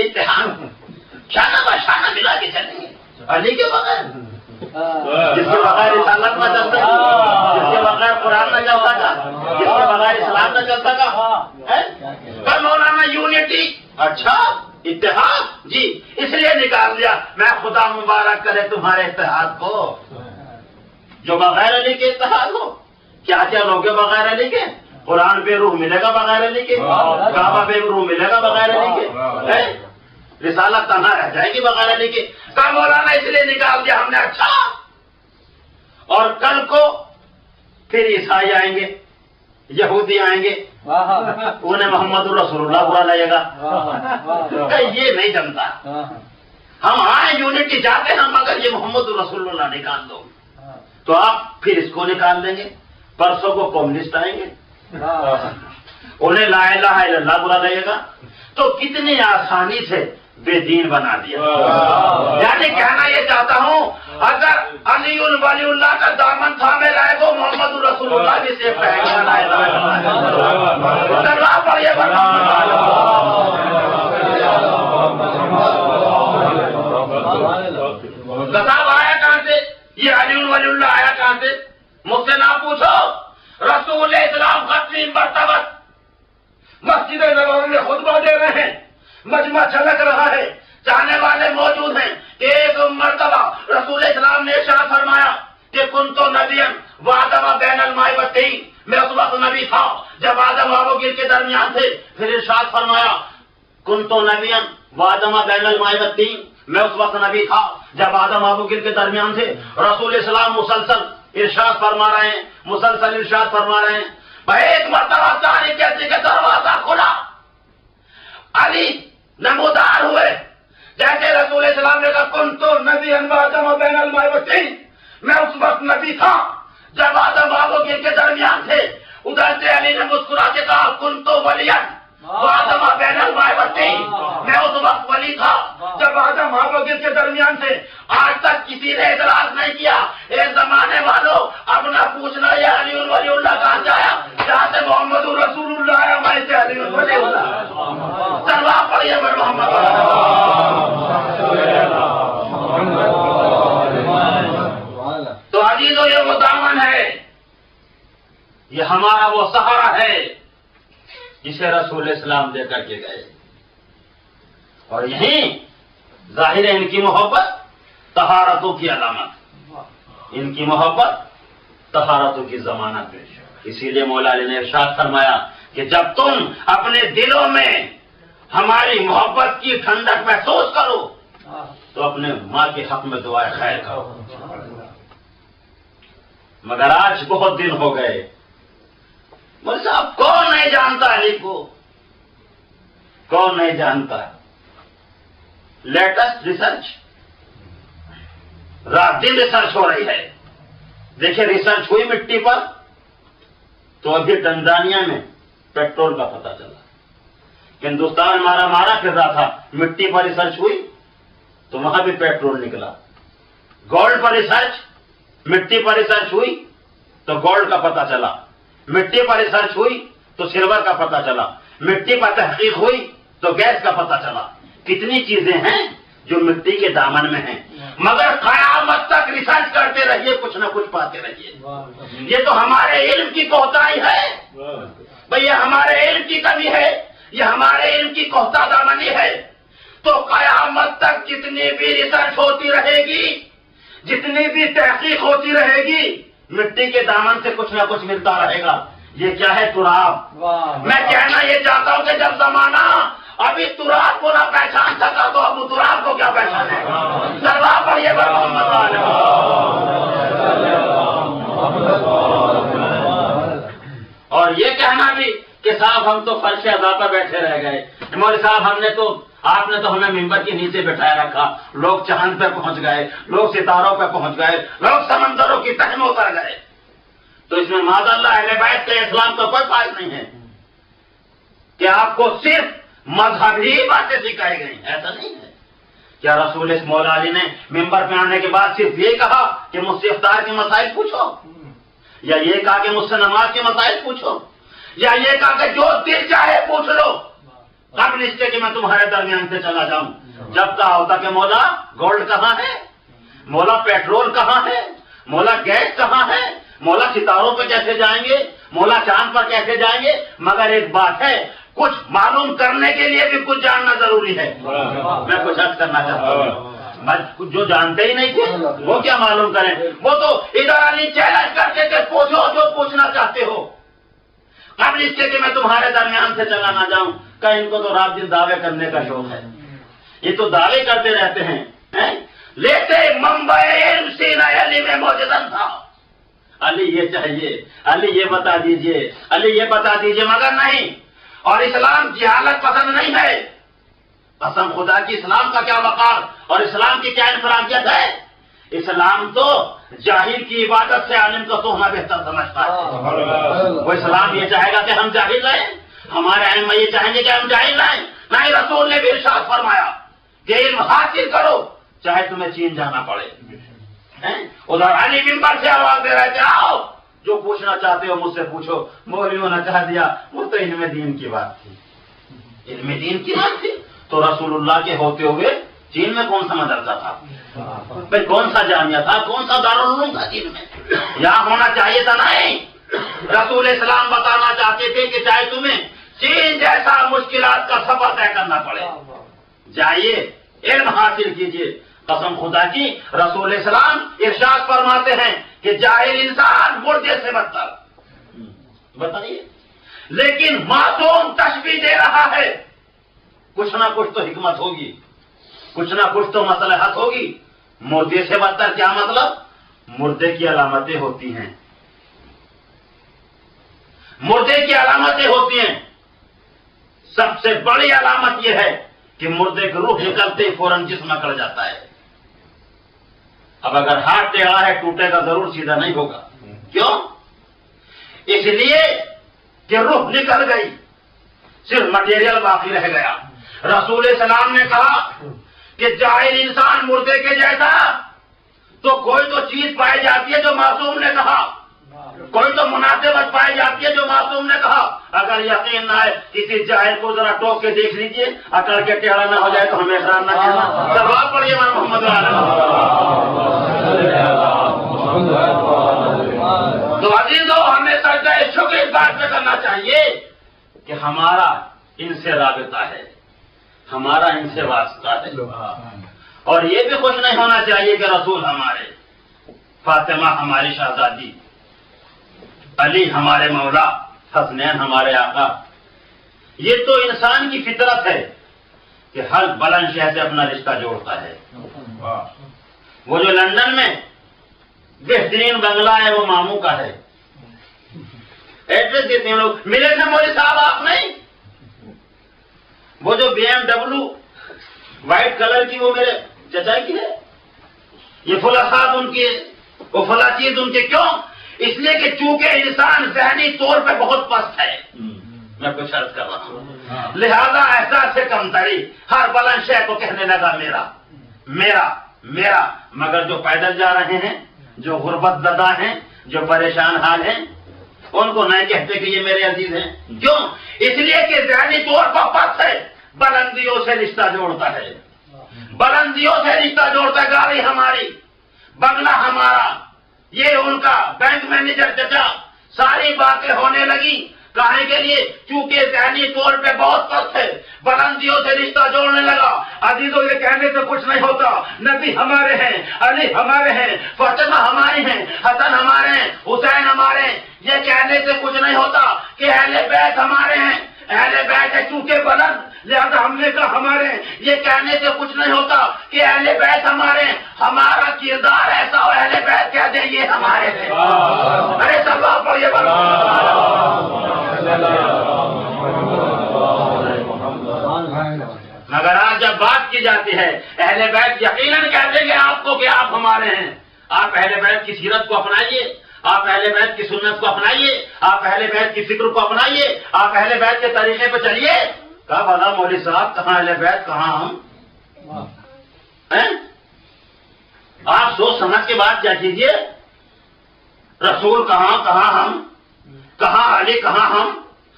اتحاد شانہ بشانہ ملا کے چلیں گے علی کے بغیر. جس کے بغیر رسالت نہ چلتا, جس کے بغیر قرآن نہ چلتا کا, جس کے بغیر اسلام نہ چلتا کا. مولانا یونٹی, اچھا اتحاد, جی اس لیے نکال دیا. میں خدا مبارک کرے تمہارے اتحاد کو جو بغیر علی کے اتحاد ہو. کیا کیا لوگ بغیر علی کے؟ قرآن پہ روح ملے گا بغیر علی کے, کعبہ پہ روح ملے گا بغیر علی کے, رسالت تنہا رہ جائے گی بغیر علی کے. کہا مولانا اس لیے نکال دیا ہم نے. اچھا, اور کل کو پھر عیسائی آئیں گے, یہودی آئیں گے, انہیں محمد الرسول اللہ برا لگے گا. کہ یہ نہیں جمتا. ہم آئے یونٹی جاتے ہیں مگر یہ محمد الرسول اللہ نکال دو, تو آپ پھر اس کو نکال دیں گے. پرسوں کو کمیونسٹ آئیں گے, انہیں لا الہ الا اللہ برا لگے گا. تو کتنی آسانی سے بے دین بنا دیا. یعنی کہنا یہ چاہتا ہوں اگر علی ولی اللہ کا دامن تھامے رہے گو محمد الرسول اللہ بھی سے کہے گا لا الہ الا اللہ. پڑھیے کتاب آیا کہاں سے؟ یہ علی ولی اللہ آیا کہاں سے؟ مجھ سے نہ پوچھو. رسول اسلام ختمی مرتبہ مسجد نبوی میں خطبہ دے رہے ہیں, مجمع چھلک رہا ہے, چاہنے والے موجود ہیں. ایک مرتبہ رسول اسلام نے ارشاد فرمایا کہ کنت نبیا وآدم بین الماء والطین, میں اس وقت نبی تھا جب آدم و حوا کے درمیان تھے. پھر ارشاد فرمایا کنت نبیا وآدم بین الماء والطین, میں اس وقت نبی تھا جب آدم و حوا کے درمیان تھے. رسول اسلام مسلسل ارشاد فرما رہے ہیں, مسلسل ارشاد فرما رہے ہیں. ایک مرتبہ تاریخ کہتے کہ دروازہ کھلا, علی نمودار ہوئے. جیسے رسول اسلام نے کہا کنت نبیا وآدم بین الماء والطین, میں اس وقت نبی تھا جب آدم و حوا کے درمیان تھے. ادھر سے علی نے مسکرا کے کہا کنت ولیا وآدم بین الماء والطین, میں اس وقت ولی تھا جب آدم و حوا کے درمیان تھے. آج تک کسی نے اعتراض نہیں کیا. ایک زمانے والوں اپنا پوچھنا یہ علی ولی اللہ کہاں سے آیا؟ جہاں سے محمد رسول اللہ آیا وہیں سے علی ولی اللہ. سلوا پڑھیے بر محمد. تو عزیزو یہ وہ دامن ہے, یہ ہمارا وہ سہارا ہے جسے رسول اسلام دے کر کے گئے. اور یہیں ظاہر ہے ان کی محبت طہارتوں کی علامت, ان کی محبت طہارتوں کی ضمانت ہے. اسی لیے مولا علی نے ارشاد فرمایا کہ جب تم اپنے دلوں میں ہماری محبت کی ٹھنڈک محسوس کرو تو اپنے ماں کے حق میں دعائے خیر کرو. مگر آج بہت دن ہو گئے, مولوی صاحب کون نہیں جانتا علی کو, کون نہیں جانتا. لیٹسٹ ریسرچ, رات دن ریسرچ ہو رہی ہے. دیکھیں ریسرچ ہوئی مٹی پر تو ابھی ٹنزانیہ میں پیٹرول کا پتہ چلا. ہندوستان مارا پھر رہا تھا, مٹی پر ریسرچ ہوئی تو وہاں بھی پیٹرول نکلا. گولڈ پر ریسرچ, مٹی پر ریسرچ ہوئی تو گولڈ کا پتہ چلا. مٹی پر ریسرچ ہوئی تو سلور کا پتہ چلا. مٹی پر تحقیق ہوئی تو گیس کا پتہ چلا. کتنی چیزیں ہیں جو مٹی کے دامن میں ہیں. مگر قیامت تک ریسرچ کرتے رہیے, کچھ نہ کچھ پاتے رہیے. یہ تو ہمارے علم کی کوتاہی ہے بھئی, یہ ہمارے علم کی کمی ہے, یہ ہمارے علم کی کوتا دامنی ہے. تو قیامت تک جتنی بھی ریسرچ ہوتی رہے گی، جتنی بھی تحقیق ہوتی رہے گی، مٹی کے دامن سے کچھ نہ کچھ ملتا رہے گا۔ یہ کیا ہے؟ تراب۔ میں کہنا یہ چاہتا ہوں کہ جب زمانہ ابھی تراب کو نہ پہچان سکا تو ابو تراب کو کیا پہچانے گا؟ سلام پڑھیے محمد علیہ۔ اور یہ کہنا بھی کہ صاحب ہم تو فرش ادا پہ بیٹھے رہ گئے، مولوی صاحب آپ نے تو ہمیں ممبر کے نیچے بٹھایا رکھا، لوگ چاند پہ پہنچ گئے، لوگ ستاروں پہ پہنچ گئے، لوگ سمندروں کی تہ میں اتر گئے، تو اس میں معاذ اللہ اہل بیت کے اسلام کا کوئی فائدہ نہیں ہے کہ آپ کو صرف مذہبی باتیں سکھائی گئی، ایسا نہیں ہے۔ کیا رسول اس مولا علی نے ممبر پہ آنے کے بعد صرف یہ کہا کہ مجھ سے افطار کے مسائل پوچھو، یا یہ کہا کہ مجھ سے نماز کے مسائل پوچھو، یا یہ کہا کہ جو دل چاہے پوچھ لو قبل اس کے کہ میں تمہارے درمیان سے چلا جاؤں؟ جب کہا ہوتا کہ مولا گولڈ کہاں ہے، مولا پیٹرول کہاں ہے، مولا گیس کہاں ہے، مولا ستاروں پہ کیسے جائیں گے، مولا چاند پر کیسے جائیں گے؟ مگر ایک بات ہے، کچھ معلوم کرنے کے لیے بھی کچھ جاننا ضروری ہے۔ میں کچھ عرض کرنا چاہتا ہوں، جو جانتے ہی نہیں تھے وہ کیا معلوم کریں؟ وہ تو ادھر علی چیلنج کرتے تھے، پوچھو جو پوچھنا چاہتے ہو قبل اس کے کہ میں تمہارے درمیان سے چلا نہ جاؤں۔ کہ ان کو تو رات دن دعوے کرنے کا شوق ہے، یہ تو دعوے کرتے رہتے ہیں۔ لیتے ممبئی سینہ علی میں موجودن تھا، علی یہ چاہیے، علی یہ بتا دیجئے، علی یہ بتا دیجئے، مگر نہیں۔ اور اسلام جہالت پسند نہیں ہے، قسم خدا کی اسلام کا کیا وقار اور اسلام کی کیا انفرادیت ہے۔ اسلام تو جاہل کی عبادت سے عالم کو سونا بہتر سمجھتا ہے۔ وہ اسلام یہ چاہے گا کہ ہم جاہل رہیں، ہمارے ائمہ یہ چاہیں گے کہ ہم جاہل رہیں؟ نہیں، رسول نے بھی ارشاد فرمایا کہ علم حاصل کرو چاہے تمہیں چین جانا پڑے۔ ادھر علی ممبر سے آواز دے رہے تھے، آؤ جو پوچھنا چاہتے ہو مجھ سے پوچھو۔ مولویوں نے کہہ دیا وہ تو علم دین کی بات تھی، علم دین کی بات تھی تو رسول اللہ کے ہوتے ہوئے چین میں کون سا مدرسہ تھا، پھر کون سا جامعہ تھا، کون سا دارالعلوم تھا چین میں؟ یہاں ہونا چاہیے تھا نہیں۔ رسول اسلام بتانا چاہتے تھے کہ چاہے تمہیں چین جیسا مشکلات کا سفر طے کرنا پڑے، جائیے علم حاصل کیجیے۔ قسم خدا کی رسول اسلام ارشاد فرماتے ہیں کہ جاہل انسان مردے سے بدتر، بتائیے، لیکن معصوم تشبیہ دے رہا ہے، کچھ نہ کچھ تو حکمت ہوگی، کچھ نہ کچھ تو مصلحت ہوگی۔ مردے سے بدتر کیا مطلب؟ مردے کی علامتیں ہوتی ہیں، مردے کی علامتیں ہوتی ہیں۔ سب سے بڑی علامت یہ ہے کہ مردے کی روح نکلتے ہی فوراً جسم اکڑ جاتا ہے۔ اب اگر ہاتھ ٹیڑھا ہے ٹوٹے گا ضرور، سیدھا نہیں ہوگا۔ کیوں؟ اس لیے کہ روح نکل گئی، صرف مٹیریل باقی رہ گیا۔ رسول اسلام نے کہا کہ جاہل انسان مردے کے جیسا، تو کوئی تو چیز پائی جاتی ہے جو معصوم نے کہا، کوئی تو مناسبت پائی جاتی ہے جو معصوم نے کہا۔ اگر یقین نہ ہے کسی جاہل کو ذرا ٹوک کے دیکھ لیجئے، اکڑ کے ٹیڑھا نہ ہو جائے تو ہمیں احترام نہ کرنا۔ سلوات پڑھیے محمد تو عزیزو، ہمیں سجدہ شکر اس بات پہ کرنا چاہیے کہ ہمارا ان سے رابطہ ہے، ہمارا ان سے واسطہ ہے، اور یہ بھی خوش نہیں ہونا چاہیے کہ رسول ہمارے، فاطمہ ہماری شہزادی، علی ہمارے مولا، حسنین ہمارے آقا۔ یہ تو انسان کی فطرت ہے کہ ہر بلند شہر سے اپنا رشتہ جوڑتا ہے۔ وہ جو لندن میں بہترین بنگلہ ہے وہ ماموں کا ہے، ایڈریس دیتے ہیں لوگ، ملے تھے مولوی صاحب آپ نہیں؟ وہ جو BMW وائٹ کلر کی وہ میرے چچا کی ہے، یہ فلاں صاحب ان کی، وہ فلاں چیز ان کے۔ کیوں؟ اس لیے کہ چونکہ انسان ذہنی طور پہ بہت پست ہے، میں کچھ عرض کر رہا ہوں، لہذا احساس سے کمتری ہر بلند شے کو کہنے لگا میرا میرا میرا۔ مگر جو پیدل جا رہے ہیں، جو غربت زدہ ہیں، جو پریشان حال ہیں، ان کو نہیں کہتے کہ یہ میرے عزیز ہیں۔ کیوں؟ اس لیے کہ ذہنی طور پر پست ہے، بلندیوں سے رشتہ جوڑتا ہے، بلندیوں سے رشتہ جوڑتا ہے۔ گاڑی ہماری، بنگلہ ہمارا، یہ ان کا بینک مینیجر چچا، ساری باتیں ہونے لگی۔ کہنے کے لیے چونکہ ذہنی طور پہ بہت پست ہے، بلندیوں سے رشتہ جوڑنے لگا. عزیزوں یہ کہنے سے کچھ نہیں ہوتا. نبی ہمارے ہیں، علی ہمارے ہیں، فاطمہ ہماری ہیں، حسن ہمارے ہیں، حسین ہمارے ہیں. یہ کہنے سے کچھ نہیں ہوتا کہ اہل بیت ہمارے ہیں. اہل بیت ہے چونکہ بلند لہذا ہم نے کہا ہمارے ہیں. یہ کہنے سے کچھ نہیں ہوتا کہ اہل بیت ہمارے ہیں. ہمارا کردار ایسا ہو اہل بیت کہہ دیں یہ ہمارے ہیں. ارے سب پر یہ مگر آج جب بات کی جاتی ہے اہل بیت یقیناً کہہ دیں گے آپ کو کہ آپ ہمارے ہیں. آپ اہل بیت کی سیرت کو اپنائیے، آپ اہل بیت کی سنت کو اپنائیے، آپ اہل بیت کی فکر کو اپنائیے، آپ اہل بیت کے طریقے پہ چلیے. کہا بھلا مولوی صاحب کہاں اہل بیت کہاں ہم؟ آپ سوچ سمجھ کے بات کیا کیجیے. رسول کہاں کہاں ہم، کہاں علی کہاں ہم.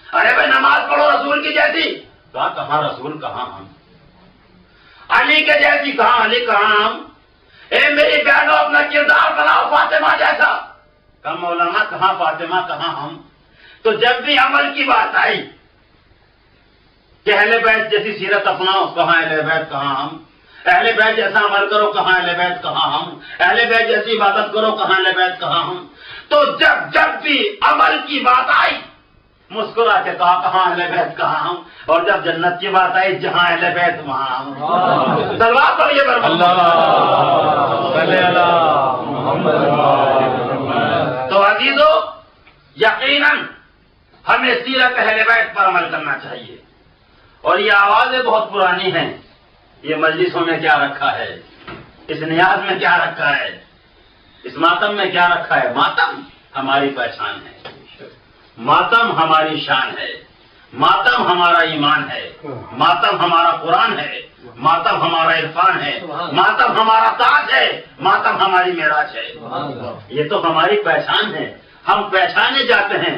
ارے بھائی نماز پڑھو رسول کی جیسی. کہا کہاں رسول کہاں ہم. علی کے جیسی کہاں علی کہاں ہم. اے میری بہنوں اپنا کردار بناؤ فاطمہ جیسا. کہا مولانا کہاں فاطمہ کہاں ہم. تو جب بھی عمل کی بات آئی کہ اہل بیت جیسی سیرت اپناؤ، کہاں اہل بیت کہاں ہم. اہل بیت جیسا عمل کرو، کہاں اہل بیت کہاں ہم. اہل بیت جیسی عبادت کرو، کہاں اہل بیت کہاں ہم. تو جب بھی عمل کی بات آئی مسکرا کے کہا کہاں اہل بیت کہاں ہم. اور جب جنت کی بات آئی جہاں اہل بیت وہاں ہم. سلوات پڑھیے تو عزیزو یقیناً ہمیں سیرت اہل بیت پر عمل کرنا چاہیے. اور یہ آوازیں بہت پرانی ہیں. یہ مجلسوں میں کیا رکھا ہے، اس نیاز میں کیا رکھا ہے، اس ماتم میں کیا رکھا ہے. ماتم ہماری پہچان ہے، ماتم ہماری شان ہے، ماتم ہمارا ایمان ہے، ماتم ہمارا قرآن ہے، ماتم ہمارا عرفان ہے، ماتم ہمارا تاج ہے، ماتم ہماری معراج ہے. یہ تو ہماری پہچان ہے. ہم پہچانے جاتے ہیں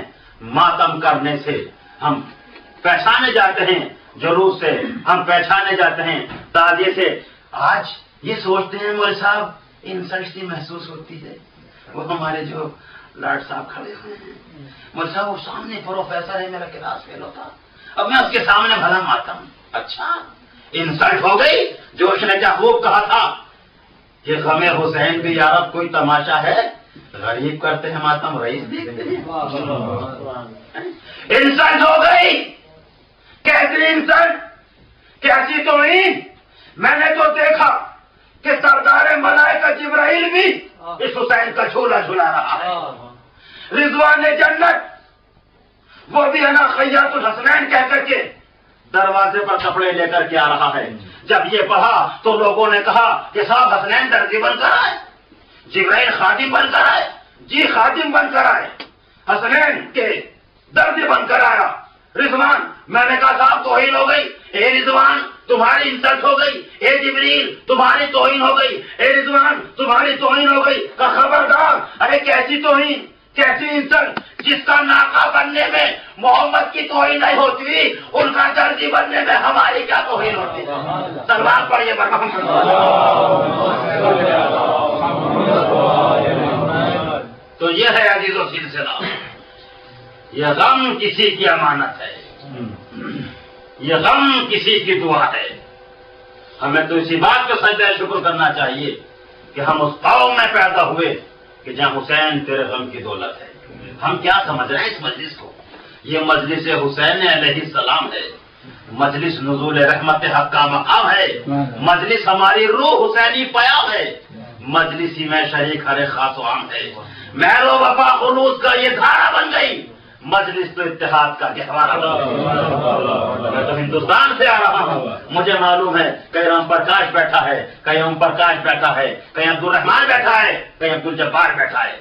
ماتم کرنے سے، ہم پہچانے جاتے ہیں جلوس سے، ہم پہچانے جاتے ہیں تعزیے سے. آج یہ سوچتے ہیں مولوی صاحب انسلٹ سی محسوس ہوتی ہے. وہ ہمارے جو لاڈ صاحب کھڑے ہوئے ہیں مولوی صاحب، وہ سامنے پروفیسر ہے، میرا کلاس فیل ہوتا، اب میں اس کے سامنے بھلا ماتم. اچھا انسلٹ ہو گئی. جوش نے کیا خوب کہا تھا کہ غم حسین بھی یارب کوئی تماشا ہے، غریب کرتے ہیں ماتم رئیس دیکھتے ہیں. انسلٹ ہو گئی. کیسی انسلٹ، کیسی توہین. میں نے تو دیکھا کہ سردار ملائکہ جبرائیل بھی اس حسین کا جھولا جھلا رہا ہے. رضوان جنت وہ بھی انا خیاط الحسنین کہہ کر کے دروازے پر کپڑے لے کر کے آ رہا ہے. جب یہ پڑھا تو لوگوں نے کہا کہ صاحب حسنین درزی بن کر آئے، جبرائیل خادم بن کر آئے. جی خادم بن کر آئے، حسنین کے درزی بن کر آیا. رضوان، میں نے کہا صاحب توہین ہو گئی. اے رضوان تمہاری انسلٹ ہو گئی. اے جبریل تمہاری توہین ہو گئی. اے رضوان تمہاری توہین ہو گئی. کہ خبردار. ارے کیسی توہین، کیسی انسلٹ. جس کا ناکا بننے میں محمد کی توہین نہیں ہوتی، ان کا درجی بننے میں ہماری کیا توہین ہوتی. سلوات پڑھیے تو یہ ہے عزیزو سلسلہ. یہ غم کسی کی امانت ہے، یہ غم کسی کی دعا ہے. ہمیں تو اسی بات کا سجدہ شکر کرنا چاہیے کہ ہم اس قوم میں پیدا ہوئے کہ جہاں حسین تیرے غم کی دولت ہے. ہم کیا سمجھ رہے ہیں اس مجلس کو؟ یہ مجلس حسین علیہ السلام ہے، مجلس نزول رحمت حق کا مقام ہے، مجلس ہماری روح حسینی پیام ہے، مجلسی میں شریک ہر خاص و عام ہے. مہر و وفا خلوص کا یہ دھارا بن گئی، مجلس تو اتحاد کا گہوارہ. میں تو ہندوستان سے آ رہا ہوں، مجھے معلوم ہے کہیں رام پرکاش بیٹھا ہے، کہیں اوم پرکاش بیٹھا ہے، کہیں عبد الرحمان بیٹھا ہے، کہیں عبد الجبار بیٹھا ہے،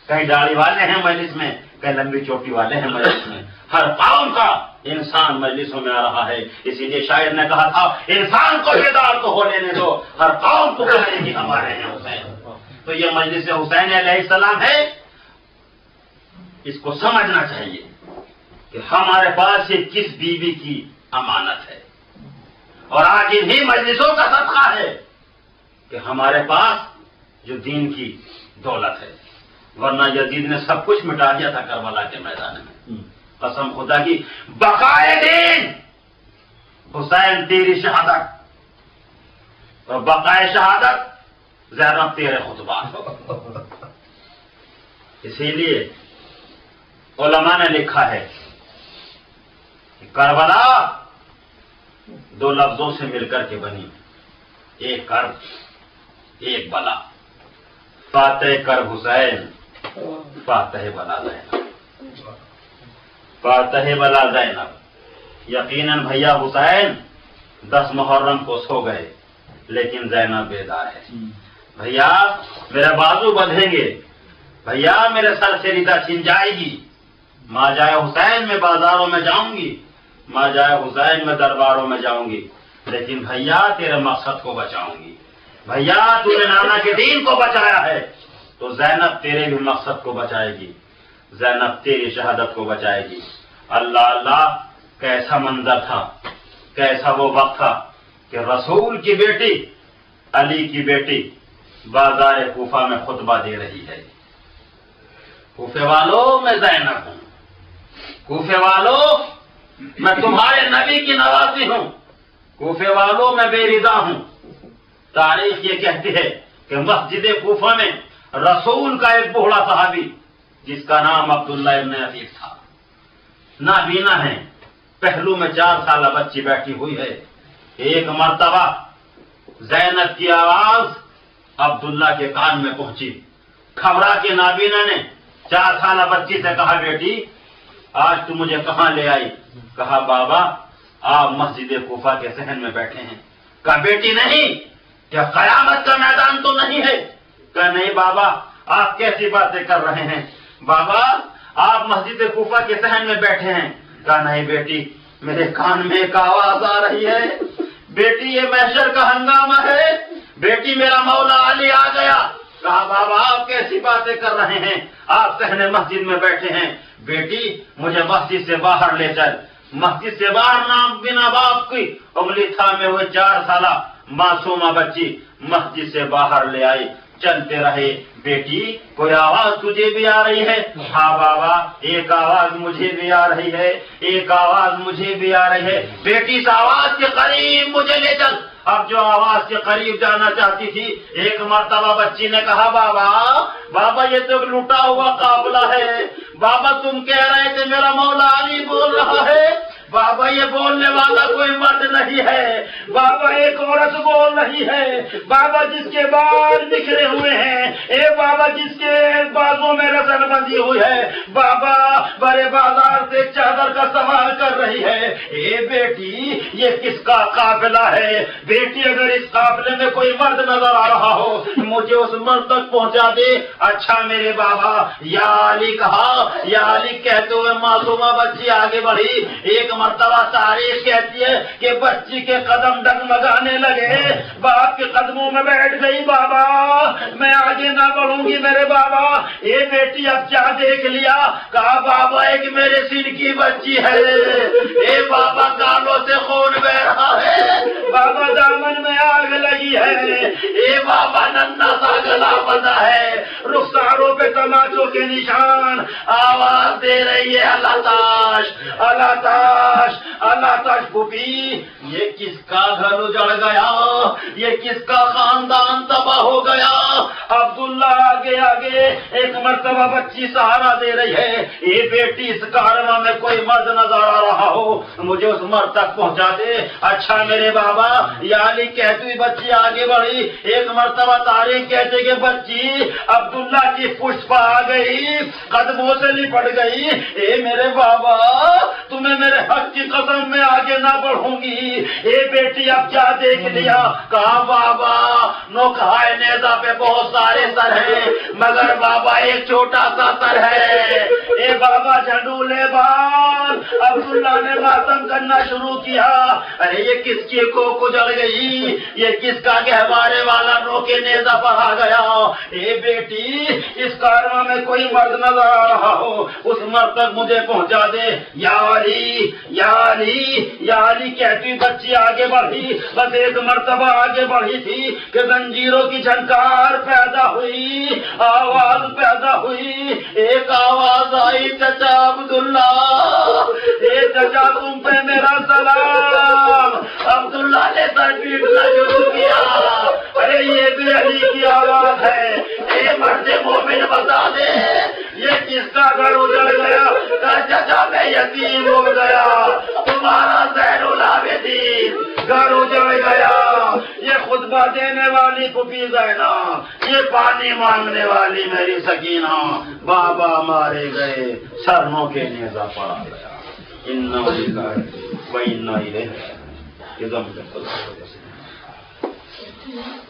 کہیں داڑھی والے ہیں مجلس میں، کہیں لمبی چوٹی والے ہیں مجلس میں. ہر قوم کا انسان مجلسوں میں آ رہا ہے. اسی لیے شاعر نے کہا تھا انسان کو بیدار تو ہو لینے دو، ہر قوم کو کہنے کی ہمارے ہیں حسین. تو یہ مجلس حسین علیہ السلام ہے. اس کو سمجھنا چاہیے کہ ہمارے پاس یہ کس بیوی کی امانت ہے. اور آج انہی مجلسوں کا صدقہ ہے کہ ہمارے پاس جو دین کی دولت ہے، ورنہ یزید نے سب کچھ مٹا دیا تھا کربلا کے میدان میں. قسم خدا کی بقائے دین حسین تیری شہادت اور بقائے شہادت زینب تیرے خطبات۔ اسی لیے علماء نے لکھا ہے کہ کربلا دو لفظوں سے مل کر کے بنی، ایک کرب ایک بلا۔ فاتح کرب حسین، فاتح بلا زینب، فاتح بلا زینب۔ یقیناً بھیا حسین 10 محرم کو سو گئے لیکن زینب بیدار ہے۔ بھیا میرے بازو بدھیں گے، بھیا میرے سر سے ریتا چھن جائے گی، ماں جائے حسین میں بازاروں میں جاؤں گی، ماں جائے حسین میں درباروں میں جاؤں گی، لیکن بھیا تیرے مقصد کو بچاؤں گی۔ بھیا تو نے نانا کے دین کو بچایا ہے تو زینب تیرے بھی مقصد کو بچائے گی، زینب تیری شہادت کو بچائے گی۔ اللہ اللہ، کیسا منظر تھا، کیسا وہ وقت تھا کہ رسول کی بیٹی علی کی بیٹی بازار کوفہ میں خطبہ دے رہی ہے۔ کوفے والوں میں زینب ہوں، کوفے والوں میں تمہارے نبی کی نواسی ہوں، کوفے والوں میں بے رضا ہوں۔ تاریخ یہ کہتی ہے کہ مسجد کوفہ میں رسول کا ایک بوڑھا صحابی جس کا نام عبداللہ ابن عفیف تھا، نابینا ہے، پہلو میں 4 سالہ بچی بیٹھی ہوئی ہے۔ ایک مرتبہ زینب کی آواز عبداللہ کے کان میں پہنچی، گھبرا کے نابینا نے 4 سالہ بچی سے کہا بیٹی آج تو مجھے کہاں لے آئی؟ کہا بابا آپ مسجد کوفہ کے صحن میں بیٹھے ہیں۔ کہا بیٹی نہیں، کیا قیامت کا میدان تو نہیں ہے؟ کہا نہیں بابا آپ کیسی باتیں کر رہے ہیں، بابا آپ مسجد کوفہ کے صحن میں بیٹھے ہیں۔ کہا نہیں بیٹی میرے کان میں ایک آواز آ رہی ہے، بیٹی یہ محشر کا ہنگامہ ہے، بیٹی میرا مولا علی آ گیا۔ کہا بابا آپ کیسی باتیں کر رہے ہیں، آپ صحن مسجد میں بیٹھے ہیں، بیٹی مجھے مسجد سے باہر لے چل۔ مسجد سے باہر نام بنا باپ کی انگلی تھامے ہوئے 4 سالہ معصومہ بچی مسجد سے باہر لے آئی۔ چلتے رہے، بیٹی کوئی آواز تجھے بھی آ رہی ہے؟ ہاں بابا ایک آواز مجھے بھی آ رہی ہے، ایک آواز مجھے بھی آ رہی ہے۔ بیٹی اس آواز کے قریب مجھے لے چل۔ اب جو آواز کے قریب جانا چاہتی تھی، ایک مرتبہ بچی نے کہا بابا بابا یہ تو لوٹا ہوا قافلہ ہے، بابا تم کہہ رہے تھے میرا مولا علی بول رہا ہے، بابا یہ بولنے والا کوئی مرد نہیں ہے، بابا ایک عورت بول رہی ہے، بابا جس کے بال بکھرے ہوئے ہیں، اے بابا جس کے بازوں میں رسن بندی ہوئی ہے، بابا بڑے بازار سے چادر کا سوال کر رہی ہے۔ اے بیٹی یہ کس کا قافلہ ہے؟ بیٹی اگر اس قافلے میں کوئی مرد نظر آ رہا ہو مجھے اس مرد تک پہنچا دے۔ اچھا میرے بابا یا علی کہا، یا علی کہتے ہوئے معصومہ بچی آگے بڑھی۔ ایک مرتبہ تاریخ کہتی ہے کہ بچی کے قدم ڈگمگانے لگے، باپ کے قدموں میں بیٹھ گئی، بابا میں آگے نہ بڑھوں گی میرے بابا۔ اے بیٹی اب کیا دیکھ لیا؟ کہا بابا ایک میرے سن کی بچی ہے، اے بابا گالوں سے خون بہ رہا ہے، بابا دامن میں آگ لگی ہے، اے بابا ننھا سا گلا بندھا ہے، رخساروں پہ تماچوں کے نشان، آواز دے رہی ہے اللہ تاش اللہ تاش اللہ تاش۔ پھوپھی یہ کس کا گھر اجڑ گیا، یہ کس کا خاندان تباہ ہو گیا؟ عبداللہ آگے آگے ایک مرتبہ بچی سہارا دے رہی ہے، اے بیٹی اس کارواں میں کوئی مرد نظر آ رہا ہو مجھے اس مرد تک پہنچا دے۔ اچھا میرے بابا یا علی کہتی ہوئی بچی آگے بڑھی۔ ایک مرتبہ تاریخ کہتے کہ بچی عبداللہ کی پشت پہ آ گئی، قدموں سے لپٹ گئی۔ اے میرے بابا تمہیں میرے حق کی قسم میں آگے نہ بڑھوں گی۔ اے بیٹی اب کیا دیکھ لیا؟ کہا بابا نوکھائے نیزہ پہ بہت سارے سر ہیں مگر بابا ایک چھوٹا سا سر ہے۔ اے بابا جھنڈولے بال عبداللہ نے ماتم کرنا شروع کیا۔ ارے یہ کس کی کوکھ اجڑ گئی، یہ کس کا گہوارے والا نوکے نیزہ پر آ گیا؟ اے بیٹی اس کارواں میں کوئی مرد نظر آ رہا ہو اس مرد تک مجھے پہنچا دے۔ یا علی یا علی یا علی کہتی بچی آگے بڑھی، بس ایک مرتبہ آگے بڑھی تھی کہ زنجیروں کی جھنکار پیدا ہوئی، آواز پیدا ہوئی، ایک آواز آئی چچا عبداللہ، اے چچا تم پہ میرا سلام، نے سر پیٹنا شروع کیا. ارے یہ بھی علی کی آواز ہے. اے مرد مومن بتا دے یہ کس کا گھر اجڑ گیا؟ چچا میں یتیم ہو گیا. تمہارا زین العابدین گھر اجڑ گیا. یہ خطبہ دینے والی پھوپھی زینہ، یہ پانی مانگنے والی میری سکینہ، بابا مارے گئے، سرنوں کے نیزہ پڑا گیا. انا للہ و انا الیہ راجعون.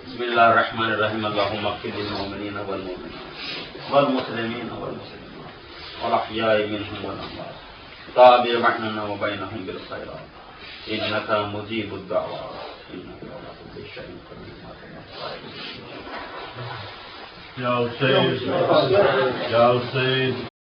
بسم اللہ الرحمن الرحیم. اللهم اغفر للمؤمنین والمؤمنات والمسلمین والمسلمات والاحیاء منهم والاموات. تابع بیننا وبینهم بالخیرات انک مجیب الدعوات انک علی کل شیء قدیر. یا حسین، یا حسین.